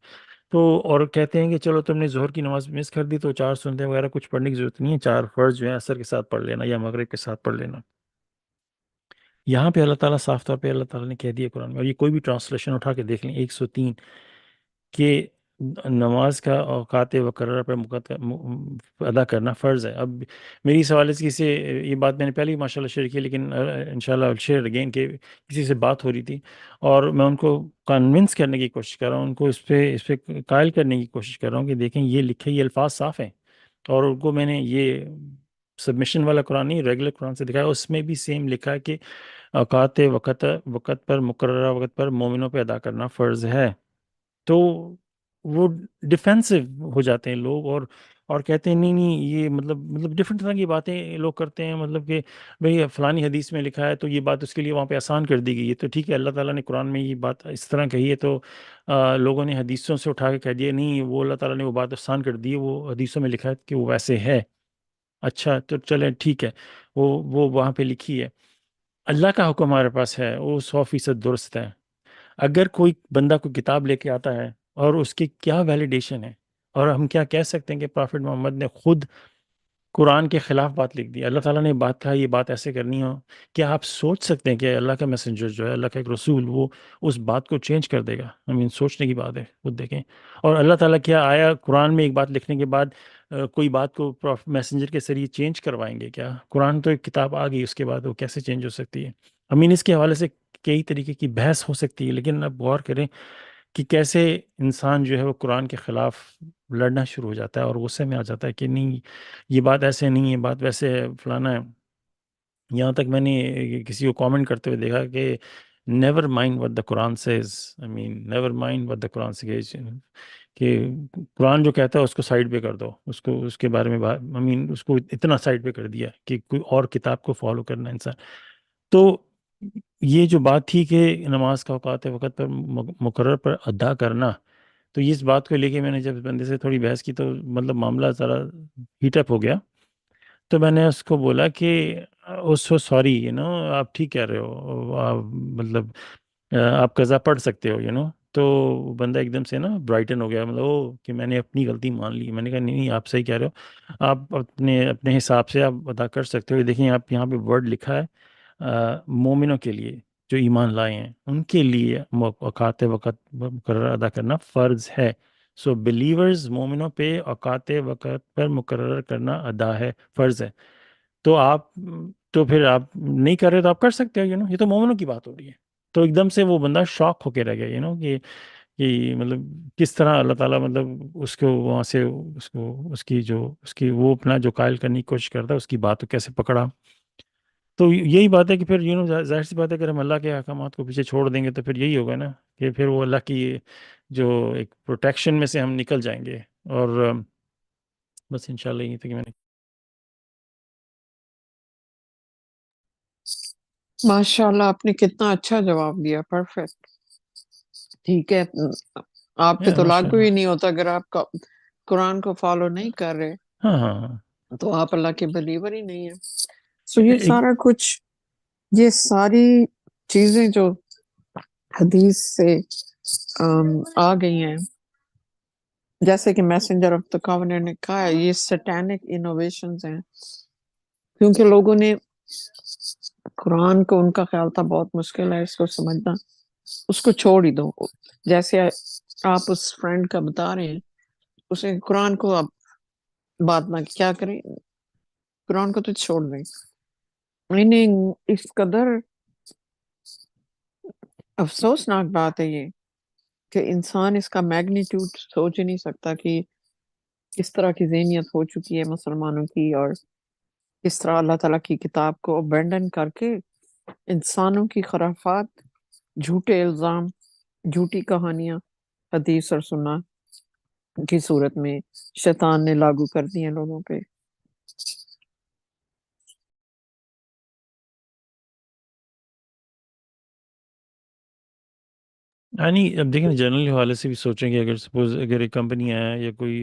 تو اور کہتے ہیں کہ چلو تم نے ظہر کی نماز مس کر دی تو 4 سنتیں وغیرہ کچھ پڑھنے کی ضرورت نہیں ہے، 4 فرض جو ہیں عصر کے ساتھ پڑھ لینا یا مغرب کے ساتھ پڑھ لینا۔ یہاں پہ اللہ تعالیٰ صاف طور پہ اللہ تعالیٰ نے کہہ دیا قرآن میں، اور یہ کوئی بھی ٹرانسلیشن اٹھا کے دیکھ لیں 103 کہ نماز کا اوقات مقررہ پر ادا کرنا فرض ہے۔ اب میری اس حوالے سے کسی یہ بات میں نے پہلے ہی ماشاء اللہ شیئر کی، لیکن انشاءاللہ شیئر اگین کہ کسی سے بات ہو رہی تھی اور میں ان کو کنونس کرنے کی کوشش کر رہا ہوں، ان کو اس پہ قائل کرنے کی کوشش کر رہا ہوں کہ دیکھیں یہ لکھے، یہ الفاظ صاف ہیں، اور ان کو میں نے یہ سبمیشن والا قرآن نہیں ریگولر قرآن سے دکھایا، اس میں بھی سیم لکھا ہے کہ اوقات وقت پر مقررہ وقت پر مومنوں پہ ادا کرنا فرض ہے۔ تو وہ ڈیفینسو ہو جاتے ہیں لوگ، اور کہتے ہیں نہیں نہیں یہ مطلب ڈفرینٹ طرح کی باتیں لوگ کرتے ہیں، مطلب کہ بھئی فلانی حدیث میں لکھا ہے تو یہ بات اس کے لیے وہاں پہ آسان کر دی گئی ہے، تو ٹھیک ہے اللہ تعالیٰ نے قرآن میں یہ بات اس طرح کہی ہے، تو لوگوں نے حدیثوں سے اٹھا کے کہہ دیا نہیں وہ اللہ تعالیٰ نے وہ بات آسان کر دی ہے، وہ حدیثوں میں لکھا ہے کہ وہ ویسے ہے، اچھا تو چلیں ٹھیک ہے، وہ وہاں پہ لکھی ہے۔ اللہ کا حکم ہمارے پاس ہے، وہ 100% درست ہے۔ اگر کوئی بندہ کوئی کتاب لے کے آتا ہے اور اس کی کیا ویلیڈیشن ہے، اور ہم کیا کہہ سکتے ہیں کہ پرافٹ محمد نے خود قرآن کے خلاف بات لکھ دی، اللہ تعالیٰ نے بات کہا یہ بات ایسے کرنی ہو، کیا آپ سوچ سکتے ہیں کہ اللہ کا میسنجر جو ہے، اللہ کا ایک رسول، وہ اس بات کو چینج کر دے گا؟ سوچنے کی بات ہے، خود دیکھیں۔ اور اللہ تعالیٰ کیا آیا قرآن میں ایک بات لکھنے کے بعد کوئی بات کو میسنجر کے ذریعے چینج کروائیں گے کیا؟ قرآن تو ایک کتاب آ گئی، اس کے بعد وہ کیسے چینج ہو سکتی ہے؟ اس کے حوالے سے کئی طریقے کی بحث ہو سکتی ہے، لیکن اب غور کریں کہ کیسے انسان جو ہے وہ قرآن کے خلاف لڑنا شروع ہو جاتا ہے، اور غصے میں آ جاتا ہے کہ نہیں یہ بات ایسے نہیں ہے، بات ویسے ہے، فلانا ہے۔ یہاں تک میں نے کسی کو کامنٹ کرتے ہوئے دیکھا کہ never mind what the Quran says، never mind what the Quran says، کہ قرآن جو کہتا ہے اس کو سائڈ پہ کر دو، اس کے بارے میں اس کو اتنا سائڈ پہ کر دیا کہ کوئی اور کتاب کو فالو کرنا انسان۔ تو یہ جو بات تھی کہ نماز کا اوقات وقت پر مقرر پر ادا کرنا، تو اس بات کو لے کے میں نے جب بندے سے تھوڑی بحث کی تو مطلب معاملہ ذرا ہیٹ اپ ہو گیا، تو میں نے اس کو بولا کہ سو سوری آپ ٹھیک کہہ رہے ہو، مطلب آپ قضا پڑھ سکتے ہو تو بندہ ایک دم سے برائٹن ہو گیا، مطلب کہ میں نے اپنی غلطی مان لی۔ میں نے کہا نہیں نہیں آپ صحیح کہہ رہے ہو، آپ اپنے حساب سے آپ ادا کر سکتے ہو۔ دیکھیں آپ یہاں پہ ورڈ لکھا ہے مومنوں کے لیے جو ایمان لائے ہیں، ان کے لیے اوقات وقت مقرر ادا کرنا فرض ہے۔ سو بلیورز مومنوں پہ اوقات وقت پر مقرر کرنا ادا ہے، فرض ہے۔ تو پھر آپ نہیں کر رہے تو آپ کر سکتے ہو، یہ تو مومنوں کی بات ہو رہی ہے۔ تو ایک دم سے وہ بندہ شاک ہو کے رہ گیا کہ مطلب کس طرح اللہ تعالیٰ مطلب اس کو وہاں سے اس کی وہ اپنا جو قائل کرنے کی کوشش کرتا ہے اس کی بات کو کیسے پکڑا۔ تو یہی بات ہے کہ پھر ظاہر سی بات ہے، اگر ہم اللہ کے احکامات کو پیچھے چھوڑ دیں گے تو پھر یہی ہوگا نا کہ پھر وہ اللہ کی جو ایک پروٹیکشن میں سے ہم نکل جائیں گے۔ اور بس انشاءاللہ یہی تھا کہ میں نے ماشاءاللہ آپ نے کتنا اچھا جواب دیا، پرفیکٹ، ٹھیک ہے۔ آپ پہ تو ماشاء لاگو اللہ۔ ہی نہیں ہوتا اگر آپ قرآن کو فالو نہیں کر رہے ہاں ہاں ہاں تو آپ اللہ کے بلیور ہی نہیں ہیں۔ سو یہ ایک سارا کچھ، یہ ساری چیزیں جو حدیث سے آ گئی ہیں، جیسے کہ میسنجر آف دا کاوننٹ نے کہا ہے، یہ سٹینک انوویشنز ہیں، کیونکہ لوگوں نے قرآن کو، ان کا خیال تھا بہت مشکل ہے اس کو سمجھنا، اس کو چھوڑ ہی دو۔ جیسے آپ اس فرینڈ کا بتا رہے ہیں، اسے قرآن کو آپ بات نہ کیا کریں، قرآن کو تو چھوڑ دیں۔ انہیں اس قدر افسوسناک بات ہے یہ کہ انسان اس کا میگنیٹیوڈ سوچ ہی نہیں سکتا کہ کس طرح کی ذہنیت ہو چکی ہے مسلمانوں کی، اور کس طرح اللہ تعالیٰ کی کتاب کو ابینڈن کر کے انسانوں کی خرافات، جھوٹے الزام، جھوٹی کہانیاں حدیث اور سننا کی صورت میں شیطان نے لاگو کر دی ہیں لوگوں پہ۔ یعنی اب دیکھیں جنرل حوالے سے بھی سوچیں کہ اگر سپوز اگر ایک کمپنی ہے یا کوئی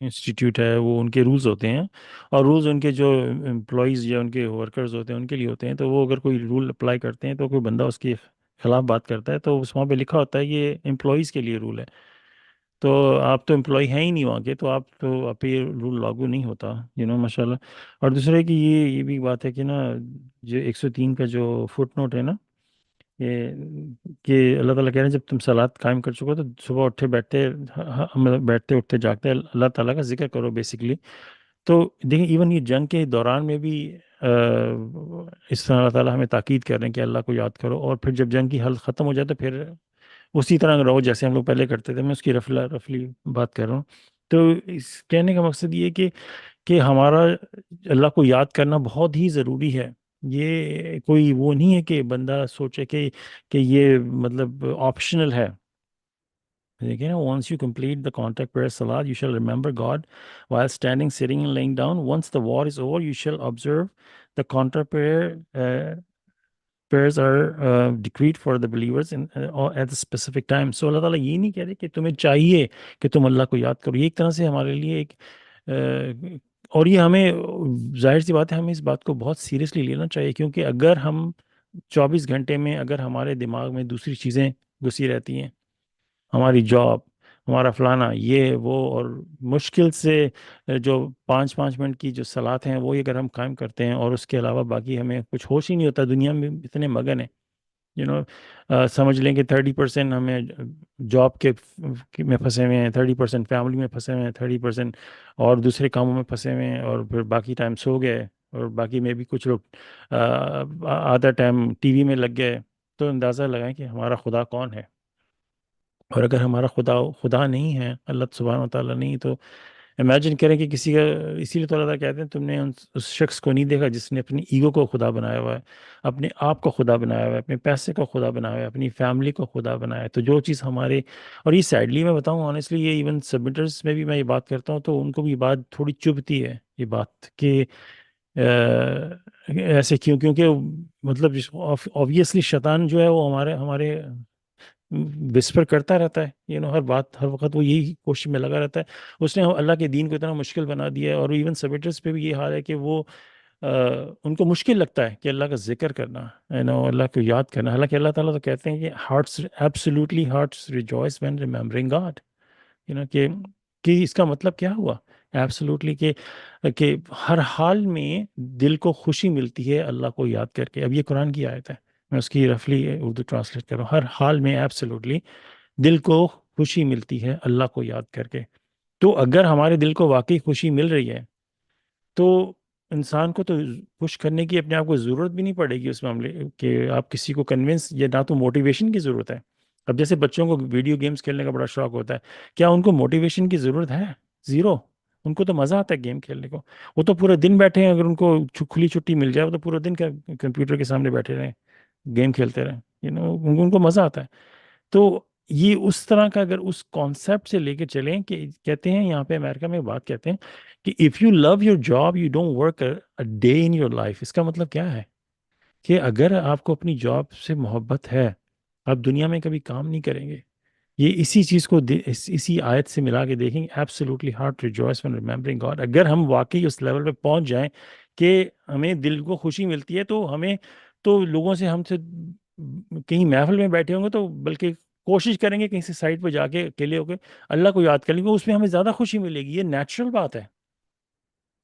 انسٹیٹیوٹ ہے، وہ ان کے رولز ہوتے ہیں، اور رولز ان کے جو امپلائیز یا ان کے ورکرز ہوتے ہیں ان کے لیے ہوتے ہیں، تو وہ اگر کوئی رول اپلائی کرتے ہیں تو کوئی بندہ اس کے خلاف بات کرتا ہے تو اس وہاں پہ لکھا ہوتا ہے یہ امپلائیز کے لیے رول ہے، تو آپ تو امپلائی ہیں ہی نہیں وہاں کے، تو آپ پہ یہ رول لاگو نہیں ہوتا، ماشاء اللہ۔ اور دوسرا کہ یہ بھی بات ہے کہ جو 103 کا جو فٹ نوٹ ہے یہ کہ اللہ تعالیٰ کہہ رہے ہیں جب تم صلات قائم کر چکو تو صبح اٹھے بیٹھتے مطلب بیٹھتے اٹھتے جاگتے اللہ تعالیٰ کا ذکر کرو بیسیکلی۔ تو دیکھیں ایون یہ جنگ کے دوران میں بھی اس طرح اللہ تعالیٰ ہمیں تاکید کر رہے ہیں کہ اللہ کو یاد کرو، اور پھر جب جنگ کی حالت ختم ہو جائے تو پھر اسی طرح رہو جیسے ہم لوگ پہلے کرتے تھے۔ میں اس کی رفلی بات کر رہا ہوں۔ تو اس کہنے کا مقصد یہ کہ ہمارا اللہ کو یاد کرنا بہت ہی ضروری ہے۔ یہ کوئی وہ نہیں ہے کہ بندہ سوچے کہ یہ مطلب آپشنل ہے۔ دیکھیں نا, once you complete the contact prayer salat, you shall remember God while standing, sitting and laying down. Once the war is over, you shall observe the contact prayers are decreed for the believers at the specific time. So اللہ تعالیٰ یہ نہیں کہہ رہے کہ تمہیں چاہیے کہ تم اللہ کو یاد کرو. یہ ایک طرح سے ہمارے لیے ایک اور یہ ہمیں ظاہر سی بات ہے, ہمیں اس بات کو بہت سیریسلی لینا چاہیے, کیونکہ اگر ہم 24 گھنٹے میں اگر ہمارے دماغ میں دوسری چیزیں گھسی رہتی ہیں, ہماری جاب, ہمارا فلانا, یہ وہ, اور مشکل سے جو 5 منٹ کی جو صلات ہیں وہ اگر ہم قائم کرتے ہیں, اور اس کے علاوہ باقی ہمیں کچھ ہوش ہی نہیں ہوتا, دنیا میں اتنے مگن ہیں, سمجھ لیں کہ 30% ہمیں جاب کے میں پھنسے ہوئے ہیں, 30% فیملی میں پھنسے ہوئے ہیں, 30% اور دوسرے کاموں میں پھنسے ہوئے ہیں, اور پھر باقی ٹائم سو گئے, اور باقی میں بھی کچھ لوگ آدھا ٹائم ٹی وی میں لگ گئے. تو اندازہ لگائیں کہ ہمارا خدا کون ہے. اور اگر ہمارا خدا نہیں ہے, اللہ سبحانہ و تعالیٰ نہیں, تو امیجن کریں کہ کسی کا, اسی لیے تو اللہ تعالیٰ کہتے ہیں تم نے اس شخص کو نہیں دیکھا جس نے اپنی ایگو کو خدا بنایا ہوا ہے, اپنے آپ کو خدا بنایا ہوا ہے, اپنے پیسے کو خدا بنایا ہوا ہے, اپنی فیملی کو خدا بنایا ہے. تو جو چیز ہمارے, اور یہ سیڈلی میں بتاؤں آنیسٹلی, یہ ایون سبمٹرز میں بھی میں یہ بات کرتا ہوں تو ان کو بھی یہ بات تھوڑی چبھتی ہے, یہ بات کہ ایسے کیوں, کیونکہ مطلب آبویسلی شیطان جو ہے وہ ہمارے وسپر کرتا رہتا ہے, ہر وقت وہ یہی کوشش میں لگا رہتا ہے. اس نے اللہ کے دین کو اتنا مشکل بنا دیا ہے, اور ایون سبیٹرز پہ بھی یہ حال ہے کہ وہ ان کو مشکل لگتا ہے کہ اللہ کا ذکر کرنا, اللہ کو یاد کرنا. حالانکہ اللہ تعالیٰ تو کہتے ہیں کہ hearts rejoice when remembering God, کہ اس کا مطلب کیا ہوا ایبسلیوٹلی, کہ ہر حال میں دل کو خوشی ملتی ہے اللہ کو یاد کر کے. اب یہ قرآن کی آیت ہے, میں اس کی رفلی اردو ٹرانسلیٹ کر رہا ہوں. ہر حال میں ایبسلیوٹلی دل کو خوشی ملتی ہے اللہ کو یاد کر کے. تو اگر ہمارے دل کو واقعی خوشی مل رہی ہے تو انسان کو تو خوش کرنے کی اپنے آپ کو ضرورت بھی نہیں پڑے گی اس معاملے کہ آپ کسی کو کنونس, یا نہ تو موٹیویشن کی ضرورت ہے. اب جیسے بچوں کو ویڈیو گیمز کھیلنے کا بڑا شوق ہوتا ہے, کیا ان کو موٹیویشن کی ضرورت ہے؟ زیرو. ان کو تو مزہ آتا ہے گیم کھیلنے کو, وہ تو پورے دن بیٹھے ہیں, اگر ان کو کھلی چھٹی مل جائے وہ تو پورے دن کمپیوٹر کے سامنے بیٹھے رہیں, گیم کھیلتے رہیں, ان کو مزہ آتا ہے. تو یہ اس طرح کا, اگر اس کانسیپٹ سے لے کے چلیں کہ کہتے ہیں یہاں پہ امریکہ میں بات کہتے ہیں کہ if you love your job you don't work a day in your life. اس کا مطلب کیا ہے کہ اگر آپ کو اپنی جاب سے محبت ہے, آپ دنیا میں کبھی کام نہیں کریں گے. یہ اسی چیز کو اسی آیت سے ملا کے دیکھیں, absolutely heart rejoice when remembering God. اگر ہم واقعی اس لیول پہ پہنچ جائیں کہ ہمیں دل کو خوشی ملتی ہے, تو ہمیں تو لوگوں سے, ہم سے کہیں محفل میں بیٹھے ہوں گے تو بلکہ کوشش کریں گے کہیں سے سائڈ پہ جا کے اکیلے ہو کے اللہ کو یاد کر لیں گے, اس میں ہمیں زیادہ خوشی ملے گی. یہ نیچرل بات ہے.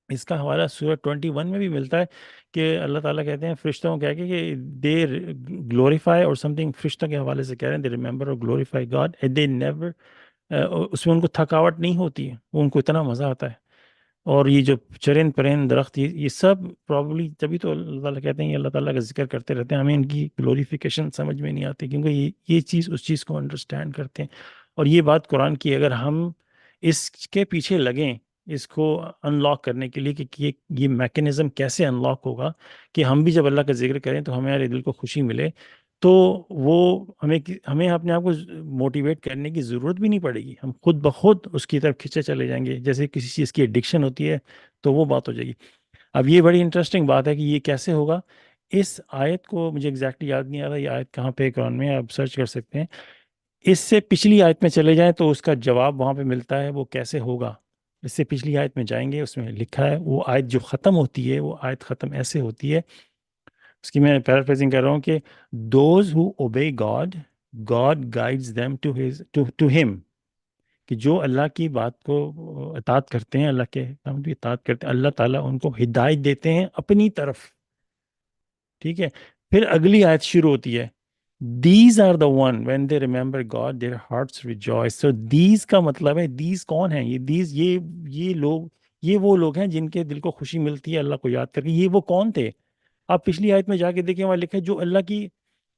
اس کا حوالہ سورہ 21 میں بھی ملتا ہے کہ اللہ تعالیٰ کہتے ہیں فرشتوں کو کہہ کے کہ دے گلوریفائی اور سم تھنگ, فرشتوں کے حوالے سے کہہ رہے ہیں دے ریممبر اور glorify God and they never, اس میں ان کو تھکاوٹ نہیں ہوتی ہے, ان کو اتنا مزہ آتا ہے. اور یہ جو چرند پرند درخت, یہ سب پرابلی, تبھی تو اللہ تعالیٰ کہتے ہیں یہ اللہ تعالیٰ کا ذکر کرتے رہتے ہیں. ہمیں ان کی گلوریفیکیشن سمجھ میں نہیں آتی, کیونکہ یہ چیز اس چیز کو انڈرسٹینڈ کرتے ہیں. اور یہ بات قرآن کی, اگر ہم اس کے پیچھے لگیں اس کو ان لاک کرنے کے لیے کہ یہ میکینزم کیسے ان لاک ہوگا کہ ہم بھی جب اللہ کا ذکر کریں تو ہمارے دل کو خوشی ملے, تو وہ ہمیں اپنے آپ کو موٹیویٹ کرنے کی ضرورت بھی نہیں پڑے گی. ہم خود بخود اس کی طرف کھنچے چلے جائیں گے, جیسے کسی چیز کی ایڈکشن ہوتی ہے تو وہ بات ہو جائے گی. اب یہ بڑی انٹرسٹنگ بات ہے کہ یہ کیسے ہوگا. اس آیت کو مجھے ایگزیکٹلی یاد نہیں آ رہا, یہ آیت کہاں پہ قرآن میں, آپ سرچ کر سکتے ہیں. اس سے پچھلی آیت میں چلے جائیں تو اس کا جواب وہاں پہ ملتا ہے وہ کیسے ہوگا. اس سے پچھلی آیت میں جائیں گے, اس میں لکھا ہے, وہ آیت جو ختم ہوتی ہے وہ آیت ختم ایسے ہوتی ہے, اس کی میں پیرافریزنگ کر رہا ہوں کہ those who obey God, God guides them to him, کہ جو اللہ کی بات کو اطاعت کرتے ہیں, اللہ کے کام کی اطاعت کرتے ہیں, اللہ تعالیٰ ان کو ہدایت دیتے ہیں اپنی طرف. ٹھیک ہے, پھر اگلی آیت شروع ہوتی ہے, These are the one when they remember God their hearts rejoice. So these کا مطلب ہے, these کون ہیں؟ یہ لوگ, یہ وہ لوگ ہیں جن کے دل کو خوشی ملتی ہے اللہ کو یاد کر کے. یہ وہ کون تھے؟ آپ پچھلی آیت میں جا کے دیکھیں, وہاں لکھا ہے جو اللہ کی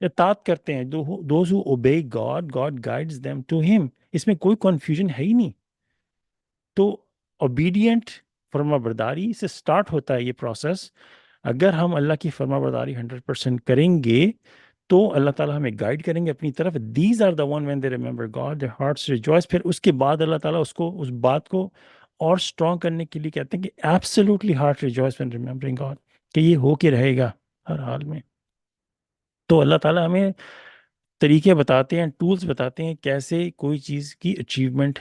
اطاعت کرتے ہیں, those who obey God, God guides them to him. اس میں کوئی کنفیوژن ہے ہی نہیں. تو obedient فرما برداری سے سٹارٹ ہوتا ہے یہ پروسیس. اگر ہم اللہ کی فرما برداری 100% کریں گے تو اللہ تعالیٰ ہمیں گائیڈ کریں گے اپنی طرف. These are the one when they remember God their hearts rejoice. پھر اس کے بعد اللہ تعالیٰ اس بات کو اور اسٹرانگ کرنے کے لیے کہتے ہیں کہ absolutely heart rejoice when remembering God, کہ یہ ہو کے رہے گا ہر حال میں. تو اللہ تعالیٰ ہمیں طریقے بتاتے ہیں، ٹولز بتاتے ہیں کیسے کوئی چیز کی اچیومنٹ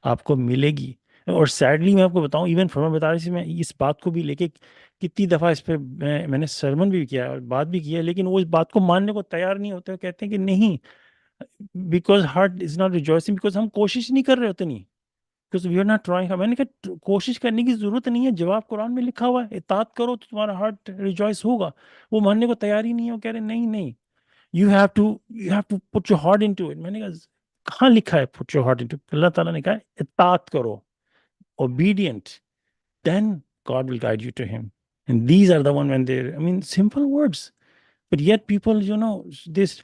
آپ کو ملے گی. اور سیڈلی میں آپ کو بتاؤں، ایون فرما بتا رہی تھی، میں اس بات کو بھی لے کے کتنی دفعہ اس پہ میں نے سرمن بھی کیا اور بات بھی کی ہے، لیکن وہ اس بات کو ماننے کو تیار نہیں ہوتے، کہتے ہیں کہ نہیں، because heart is not rejoicing, because ہم کوشش نہیں کر رہے ہوتے. نہیں، because we are not trying. میں نے کہا کوشش کرنے کی ضرورت نہیں ہے، جواب قرآن میں لکھا ہوا ہے، اطاعت کرو تو تمہارا ہارٹ ریجوائس ہوگا. وہ ماننے کو تیار ہی نہیں ہے، وہ کہہ رہے نہیں نہیں، you have to put your heart into it. میں نے کہا کہاں لکھا ہے put your heart into it؟ اللہ تعالیٰ نے کہا اطاعت کرو، obedient, then God will guide you to him. And these are the one when they, I mean, simple words, but yet people, this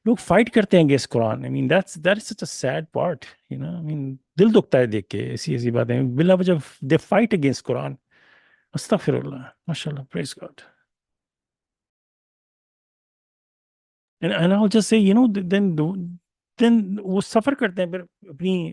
لوگ فائٹ کرتے ہیں against Quran. I mean, that is such a sad part, I mean, دل دکھتا ہے دیکھ کے ایسی باتیں بلا وجہ they fight against قرآن. استغفر اللہ، ماشاء اللہ، praise God. And I'll just say, then وہ سفر کرتے ہیں پھر اپنی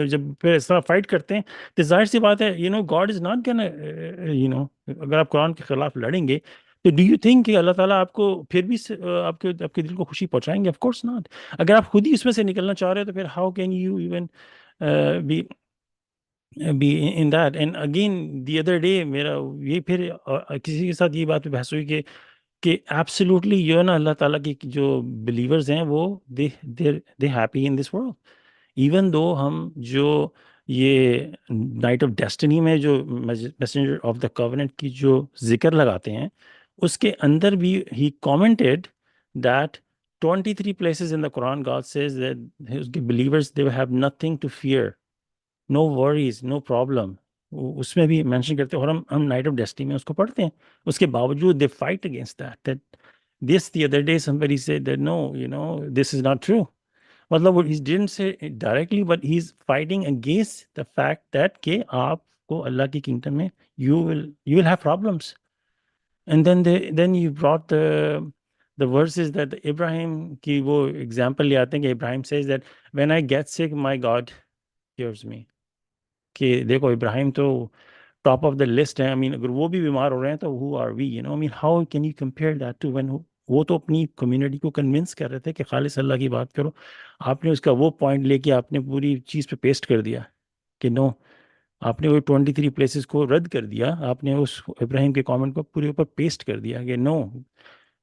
جب پھر اس طرح فائٹ کرتے ہیں تو ظاہر سی بات ہے گاڈ از ناٹ گن، اگر آپ قرآن کے خلاف لڑیں گے تو ڈو یو تھنک کہ اللہ تعالیٰ آپ کو پھر بھی آپ کے دل کو خوشی پہنچائیں گے؟ Of course not. اگر آپ خود ہی اس میں سے نکلنا چاہ رہے ہو تو پھر how can you even be in that. And again the other day میرا یہ پھر کسی کے ساتھ یہ بات پہ بحث ہوئی کہ ایبسلیوٹلی اللہ تعالیٰ کی جو بلیورز ہیں وہ they happy in this world. Even though ہم جو یہ نائٹ آف ڈیسٹنی میں جو میسنجر آف دا کووننٹ کی جو ذکر لگاتے ہیں اس کے اندر بھی ہی کامنٹڈ that 23 places in the Quran God says that his believers they have nothing to fear, no worries, no problem. اس میں بھی مینشن کرتے ہیں، اور ہم نائٹ آف ڈیسٹنی میں اس کو پڑھتے ہیں. اس کے باوجود they fight against that this the other day somebody said that no, this is not true. مطلب he didn't say it directly, but he's fighting against the fact that کہ آپ کو اللہ کی کingdom میں you will have problems. And then you brought the verses that Ibrahim کی وہ example لے آتے ہیں کہ Ibrahim says that when I get sick my God cures me. کہ دیکھو ابراہیم تو ٹاپ آف دا لسٹ ہے. اگر وہ بھی بیمار ہو رہے ہیں تو who are we, how can you compare that to when وہ تو اپنی کمیونٹی کو کنونس کر رہے تھے کہ خالص اللہ کی بات کرو. آپ نے اس کا وہ پوائنٹ لے کے آپ نے پوری چیز پہ پیسٹ کر دیا کہ نو، آپ نے وہ 23 places کو رد کر دیا. آپ نے اس ابراہیم کے کامنٹ کو پورے اوپر پیسٹ کر دیا کہ نو،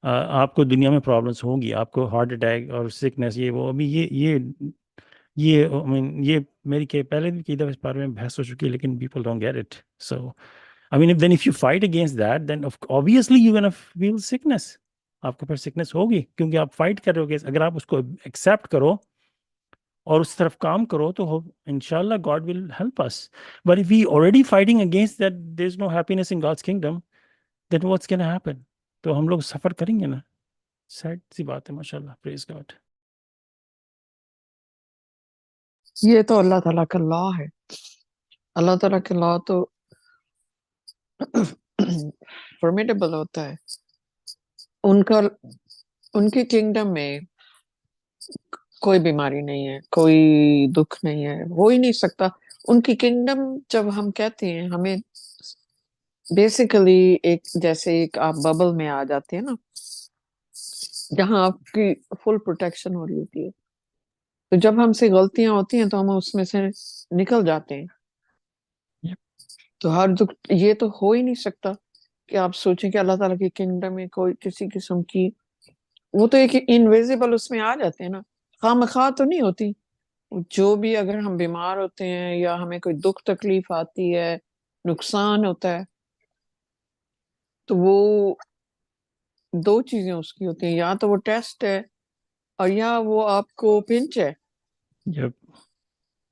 آپ کو دنیا میں پرابلمس ہوں گی، آپ کو ہارٹ اٹیک اور سکنس یہ وہ. ابھی یہ میری کہ پہلے بھی کئی دفعہ اس بارے میں بحث ہو چکی ہے، لیکن people don't get it. So if you fight against that then obviously you're gonna feel sickness. آپ کو پھر سکنس ہوگی کیونکہ آپ فائٹ کر رہے ہو گے. اگر آپ اس کو ایکسیپٹ کرو اور اس طرف کام کرو تو انشاءاللہ God will help us. But if we already fighting against that, there's no happiness in God's kingdom, then what's gonna happen? تو ہم لوگ سفر کریں گے نا. سیڈ سی بات ہے. ماشاءاللہ، پریز گاڈ. یہ تو اللہ تعالیٰ کا لا ہے. اللہ تعالیٰ کا لا تو فارمیڈیبل ہوتا ہے. ان کی کنگڈم میں کوئی بیماری نہیں ہے، کوئی دکھ نہیں ہے، ہو ہی نہیں سکتا. ان کی کنگڈم جب ہم کہتے ہیں، ہمیں بیسیکلی جیسے ایک آپ ببل میں آ جاتے ہیں نا، جہاں آپ کی فل پروٹیکشن ہو رہی ہوتی ہے. تو جب ہم سے غلطیاں ہوتی ہیں تو ہم اس میں سے نکل جاتے ہیں. تو ہر دکھ یہ تو ہو ہی نہیں سکتا کہ آپ سوچیں کہ اللہ تعالیٰ کی کنگڈم میں کوئی کسی قسم کی، وہ تو ایک انویزیبل اس میں آ جاتے ہیں نا، خواہ مخواہ تو نہیں ہوتی. جو بھی اگر ہم بیمار ہوتے ہیں یا ہمیں کوئی دکھ تکلیف آتی ہے، نقصان ہوتا ہے، تو وہ دو چیزیں اس کی ہوتی ہیں، یا تو وہ ٹیسٹ ہے اور یا وہ آپ کو پنچ ہے.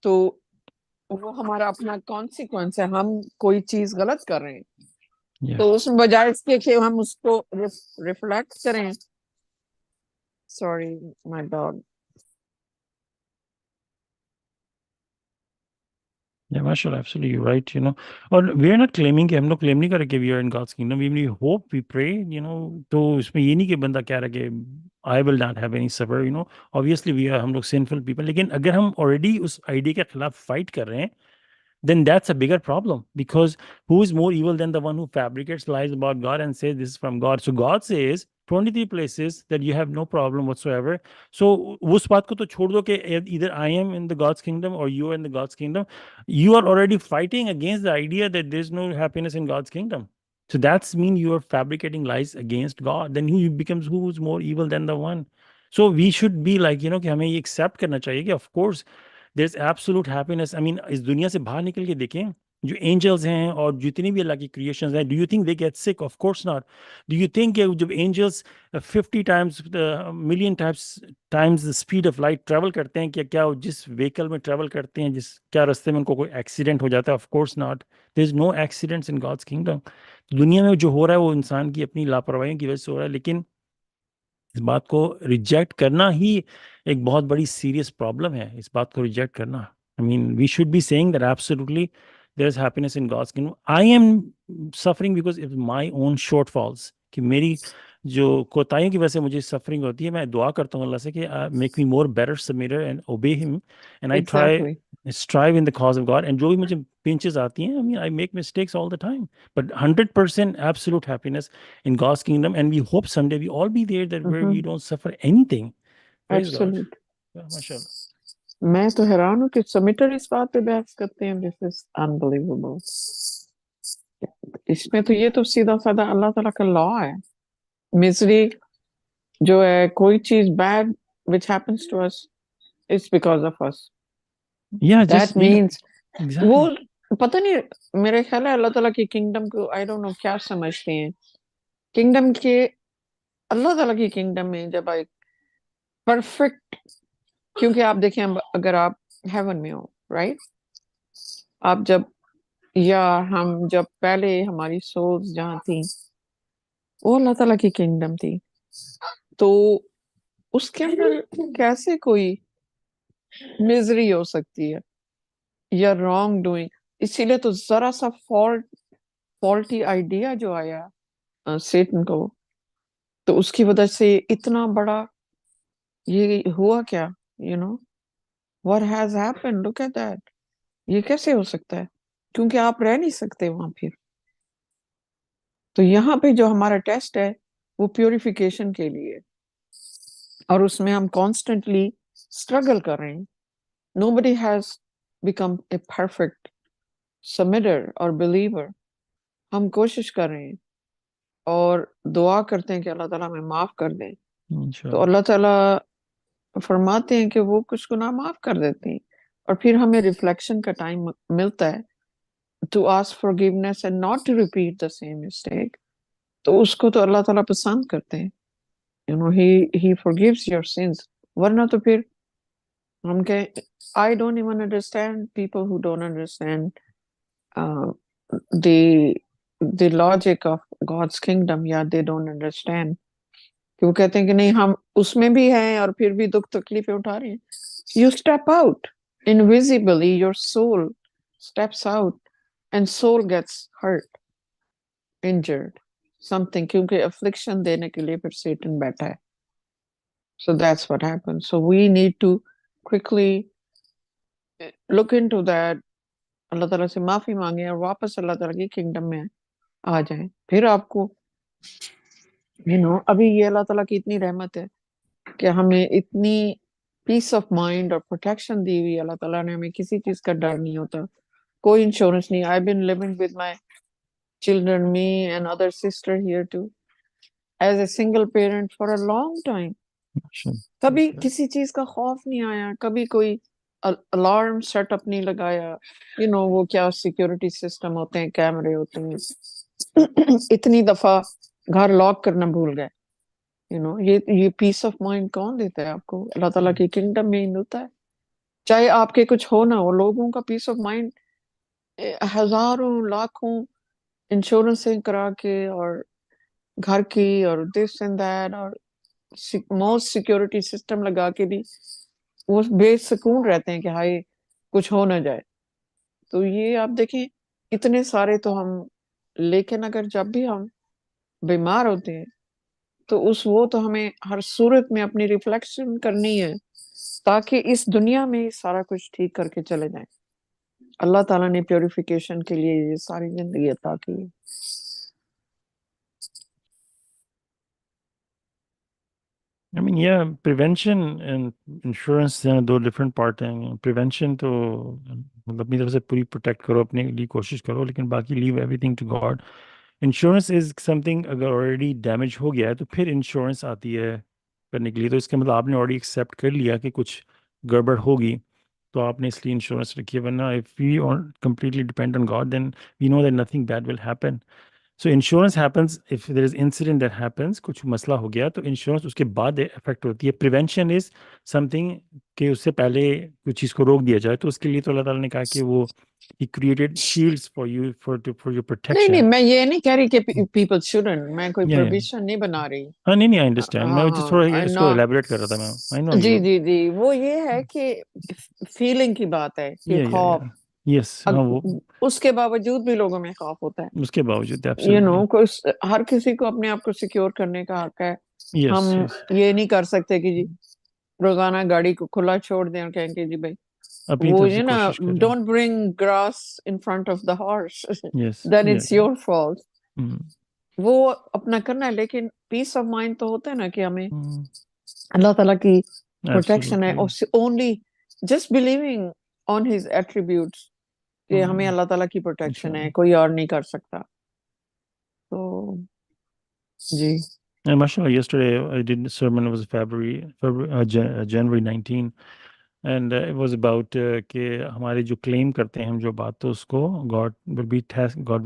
تو وہ ہمارا اپنا کانسیکوینس ہے، ہم کوئی چیز غلط کر رہے ہیں تو اس بجائے اس کے کہ ہم اس کو ریفلیکٹ کریں. Sorry my dog. Yeah, mashallah, absolutely, you're right, you know. اور we are not claiming کہ ہم لوگ claim نہیں کر رہے کہ we are in God's kingdom. We hope, we pray, you know. تو اس میں یہ نہیں کہ بندہ کہہ رہا کہ I will not have any suffer, you know. Obviously we are ہم لوگ sinful people. لیکن اگر ہم already اس idea کے خلاف fight کر رہے ہیں, then that's a bigger problem, because who is more evil than the one who fabricates lies about God and says this is from God? So God says 23 places that you have no problem whatsoever. So اس بات کو تو چھوڑ دو کہ either I am in the God's kingdom or you are in the God's kingdom. You are already fighting against the idea that there's no happiness in God's kingdom. So that's mean you are fabricating lies against God. Then who becomes, who is more evil than the one? So we should be like, you know, کہ ہمیں یہ accept کرنا چاہیے کہ of course there's absolute happiness. I mean, اس دنیا سے باہر نکل کے دیکھیں, جو اینجلز ہیں اور جتنی بھی اللہ کی کریشنز ہیں, do you think they get sick? Of course not. Do you think کہ جب angels 50 times million times the speed of light travel کرتے ہیں, کیا جس وہیکل میں ٹریول کرتے ہیں, کیا رستے میں ان کو کوئی ایکسیڈنٹ ہو جاتا ہے؟ Of course not. There is no accidents in God's kingdom. دنیا میں جو ہو رہا ہے وہ انسان کی اپنی لاپرواہیوں کی وجہ سے ہو رہا ہے, لیکن اس بات کو ریجیکٹ کرنا ہی ایک بہت بڑی سیریس پرابلم ہے. اس بات کو ریجیکٹ کرنا, I mean, we should be saying that absolutely there is happiness in God's kingdom. I am suffering because of my own shortfalls, کہ میری جو کوتاہیوں کی وجہ سے مجھے سفرنگ ہوتی ہے. میں دعا کرتا ہوں اللہ سے کہ make me more better submitter and obey him, and I try strive in the cause of God. And جو بھی مجھے pinches آتی ہیں, I mean, I make mistakes all the time, but 100% absolute happiness in God's kingdom. And we hope someday we all be there, that where we don't suffer anything. Praise God. Absolute. Yeah, mashallah. میں تو حیران ہوں کہ سبمٹر اس بات پہ بحث کرتے ہیں. دس از انبلیویبل. اس میں تو یہ تو سیدھا سادہ اللہ تعالیٰ کا لا ہے. مزری جو ہے, کوئی چیز bed which happens to us, it's because of us. Yeah, That just means exactly. وہ پتہ نہیں, میرے خیال ہے اللہ تعالیٰ کی کنگڈم کو I don't know کیا سمجھتے ہیں. کنگڈم کے, اللہ تعالیٰ کی کنگڈم میں جب ایک پرفیکٹ, کیونکہ آپ دیکھیں اگر آپ ہیون میں ہو, رائٹ, آپ جب, یا ہم جب پہلے ہماری سولز جہاں تھیں وہ اللہ تعالیٰ کی کنگڈم تھی, تو اس کے اندر کیسے کوئی مزری ہو سکتی ہے یا رانگ ڈوئنگ. اسی لیے تو ذرا سا فالٹی آئیڈیا جو آیا سیٹن کو, تو اس کی وجہ سے اتنا بڑا یہ ہوا کیا, you know what has happened, look at that. یہ کیسے ہو سکتا ہے؟ کیونکہ آپ رہ نہیں سکتے وہاں پھر. تو یہاں پہ جو ہمارا ٹیسٹ ہے وہ پیوریفیکیشن کے لیے, اور اس میں ہم کانسٹنٹلی اسٹرگل کر رہے ہیں. nobody has become a perfect submitter or believer. ہم کوشش کر رہے ہیں اور دعا کرتے ہیں کہ اللہ تعالیٰ ہمیں معاف کر دیں. تو اللہ تعالیٰ فرماتے ہیں کہ وہ کچھ گناہ معاف کر دیتے ہیں, اور پھر ہمیں ریفلیکشن کا ٹائم ملتا ہے to ask forgiveness and not to repeat the same mistake. تو اس کو تو اللہ تعالیٰ پسند کرتے ہیں, you know, he forgives your sins. ورنہ تو پھر ہم کہیں, I don't even understand people who don't understand the logic of God's kingdom. Yeah, they don't understand. کہ وہ کہتے ہیں کہ نہیں, ہم اس میں بھی ہیں اور پھر بھی دکھ تکلیفیں اٹھا رہے ہیں. You step out invisibly, your soul steps out and soul gets hurt, injured, something, کیونکہ affliction دینے کے لیے پھر Satan بیٹھا ہے. So that's what happens. So we need to quickly look into that. اللہ تعالیٰ سے معافی مانگیں اور واپس اللہ تعالیٰ کی کنگڈم میں آ جائیں. پھر آپ کو ابھی یہ اللہ تعالیٰ کی اتنی رحمت ہے کہ ہمیں اتنی پیس آف مائنڈ اور پروٹیکشن دی ہوئی. اللہ تعالیٰ نے ہمیں کسی چیز کا ڈر نہیں ہوتا, کوئی انشورنس نہیں. I've been living with my children, me and other sister here too, as a single parent for a long time. کبھی کسی چیز کا خوف نہیں آیا, کبھی کوئی الارم سیٹ اپ نہیں لگایا. وہ کیا سیکیورٹی سسٹم ہوتے ہیں, کیمرے ہوتے ہیں. اتنی دفعہ گھر لاک کرنا بھول گئے. یہ پیس آف مائنڈ کون دیتا ہے آپ کو؟ اللہ تعالیٰ کی کنگڈم میں ہی ملتا ہے. چاہے آپ کے کچھ ہو نہ ہو, لوگوں کا پیس آف مائنڈ ہزاروں لاکھوں انشورنسیں کرا کے اور گھر کی اور دس اینڈ دیٹ اور موسٹ سیکیورٹی سسٹم لگا کے بھی وہ بے سکون رہتے ہیں کہ ہائے کچھ ہو نہ جائے. تو یہ آپ دیکھیں اتنے سارے تو ہم، لیکن اگر جب بھی ہم بیمار ہوتے ہیں تو وہ تو ہمیں ہر صورت میں اپنی ریفلیکشن کرنی ہے تاکہ اس دنیا میں سارا کچھ ٹھیک کر کے چلے جائیں. اللہ تعالیٰ نے پیوریفیکیشن کے لیے یہ ساری زندگی عطا کی ہے. I mean, yeah, prevention and insurance do different part ہیں. Prevention تو مطلب اپنی طرف سے پوری پروٹیکٹ کرو، اپنے لیے کوشش کرو، لیکن باقی leave everything to God. Insurance is something اگر آلریڈی ڈیمیج ہو گیا ہے تو پھر انشورنس آتی ہے کرنے کے لیے، تو اس کا مطلب آپ نے آلریڈی ایکسیپٹ کر لیا کہ کچھ گڑبڑ ہوگی تو آپ نے اس لیے انشورنس رکھی ہے. ورنہ if we completely depend on God then we know that nothing bad will happen. So insurance happens if there is incident that happens، کچھ مسئلہ ہو گیا تو انشورنس اس کے بعد افیکٹ ہوتی ہے. پریونشن از something کہ اس سے پہلے کچھ چیز کو روک دیا جائے، تو اس کے لیے تو اللہ تعالیٰ نے کہا کہ وہ he created shields for you for your نہیں protection. میں یہ نہیں کہہ رہی کہ پیپل شوڈنٹ، میں کوئی Yeah, yeah. پرویژن نہیں بنا رہی. ہاں نہیں آئی انڈرسٹینڈ، میں جس تھوڑا ہاں اس کو نو، الیبوریٹ کر رہا تھا میں. آئی نو جی یو. جی جی، وہ یہ ہے کہ فیلنگ کی بات ہے کہ خوف، یس ہاں وہ اس کے باوجود بھی لوگوں میں خوف ہوتا ہے. اس کے باوجود یو ایبسلیٹلی. نو ہر کسی کو اپنے آپ کو سیکیور کرنے کا حق ہے. یس ہم یس یہ نہیں کر سکتے کہ جی روزانہ گاڑی کو کھلا چھوڑ دیں اور کہیں کہ جی بھائی اپنی وہ طرف سے یہ نا کوشش کریں. Don't bring grass in front of the horse yes then it's your fault. ہوں وہ اپنا کرنا ہے، لیکن پیس آف مائنڈ تو ہوتا ہے نا کہ ہمیں اللہ تعالیٰ کی پروٹیکشن ہے. Absolutely. Only just believing on his attributes کہ ہمیں اللہ تعالیٰ کی پروٹیکشن ہے، کوئی اور نہیں کر سکتا. تو جی And mashallah, yesterday I did a sermon. It was January 19, and it was about کہ ہمارے جو claim کرتے ہیں ہم جو بات، تو اس کو God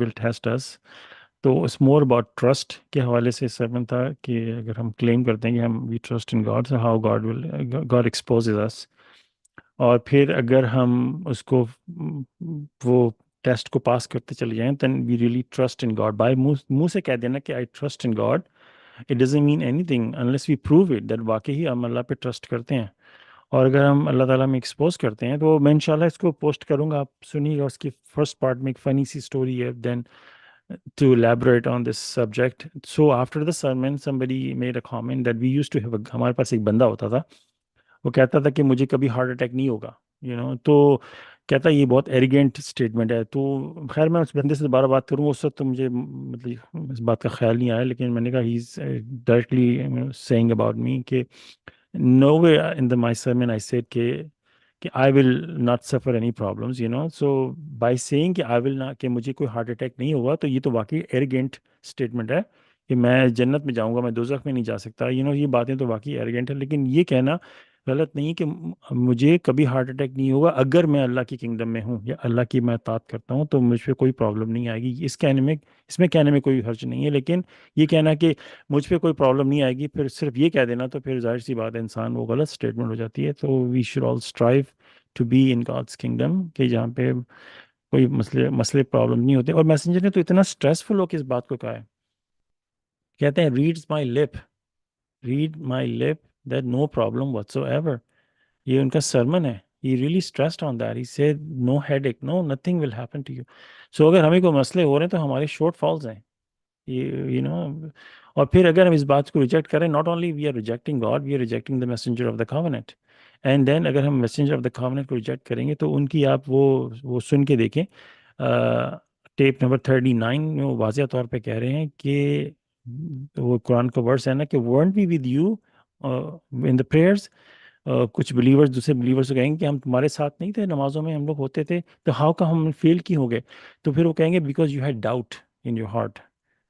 will test us. تو it's more about trust کے حوالے سے sermon تھا کہ اگر ہم claim کرتے ہیں کہ ہم we trust in God, so how God exposes us. اور پھر اگر ہم اس کو وہ ٹیسٹ کو پاس کرتے چلے جائیں then we really trust in God. by منہ سے کہہ دینا کہ I trust in God, it doesn't mean anything unless we prove it that واقعی ہم اللہ پہ ٹرسٹ کرتے ہیں. اور اگر ہم اللہ تعالیٰ میں ایکسپوز کرتے ہیں تو میں انشاءاللہ اس کو پوسٹ کروں گا، آپ سنیے گا. اس کی فرسٹ پارٹ میں ایک فنی سی اسٹوری ہے دین to elaborate on this subject. So after the sermon somebody made a comment that we used to have ہمارے پاس ایک بندہ ہوتا تھا، وہ کہتا تھا کہ مجھے کبھی ہارٹ اٹیک نہیں ہوگا، تو کہتا یہ بہت ایریگنٹ اسٹیٹمنٹ ہے. تو خیر میں اس بندے سے دوبارہ بات کروں، اس وقت تو مجھے مطلب اس بات کا خیال نہیں آیا، لیکن میں نے کہا he is directly saying about me کہ no way in the my sermon I said کہ I will not suffer any problems so by saying کہ آئی ول ناٹ کہ مجھے کوئی ہارٹ اٹیک نہیں ہوگا، تو یہ تو واقعی ایریگنٹ اسٹیٹمنٹ ہے کہ میں جنت میں جاؤں گا، میں دوزخ میں نہیں جا سکتا. یہ باتیں تو واقعی ایریگنٹ ہے، لیکن یہ کہنا غلط نہیں کہ مجھے کبھی ہارٹ اٹیک نہیں ہوگا اگر میں اللہ کی کنگڈم میں ہوں یا اللہ کی میں اطاعت کرتا ہوں تو مجھ پہ کوئی پرابلم نہیں آئے گی. اس میں کہنے میں کوئی حرج نہیں ہے، لیکن یہ کہنا کہ مجھ پہ کوئی پرابلم نہیں آئے گی پھر صرف یہ کہہ دینا تو پھر ظاہر سی بات ہے انسان وہ غلط اسٹیٹمنٹ ہو جاتی ہے. تو we should all strive to be in God's kingdom کہ جہاں پہ کوئی مسئلے پرابلم نہیں ہوتے. اور میسنجر نے تو اتنا اسٹریسفل ہو کے اس بات کو کہا ہے، کہتے ہیں read my lip that no problem whatsoever. یہ ان کا سرمن ہے. He really stressed on that. He said no headache, no nothing will happen to you. So اگر ہمیں کوئی مسئلے ہو رہے ہیں تو ہمارے شارٹ فالز ہیں اور پھر اگر ہم اس بات کو ریجیکٹ کریں، not only we are rejecting God, we are rejecting the messenger of the covenant. And then اگر ہم messenger of the covenant کو ریجیکٹ کریں گے تو ان کی آپ وہ سن کے دیکھیں ٹیپ نمبر 39 میں وہ واضح طور پہ کہہ رہے ہیں کہ وہ قرآن کا ورس ہے نا کہ weren't we with you in the prayers. کچھ بلیورز دوسرے بلیورز کو کہیں گے کہ ہم تمہارے ساتھ نہیں تھے نمازوں میں، ہم لوگ ہوتے تھے، تو ہاؤ کا ہم فیل کی ہو گئے؟ تو پھر وہ کہیں گے because you had doubt in your heart.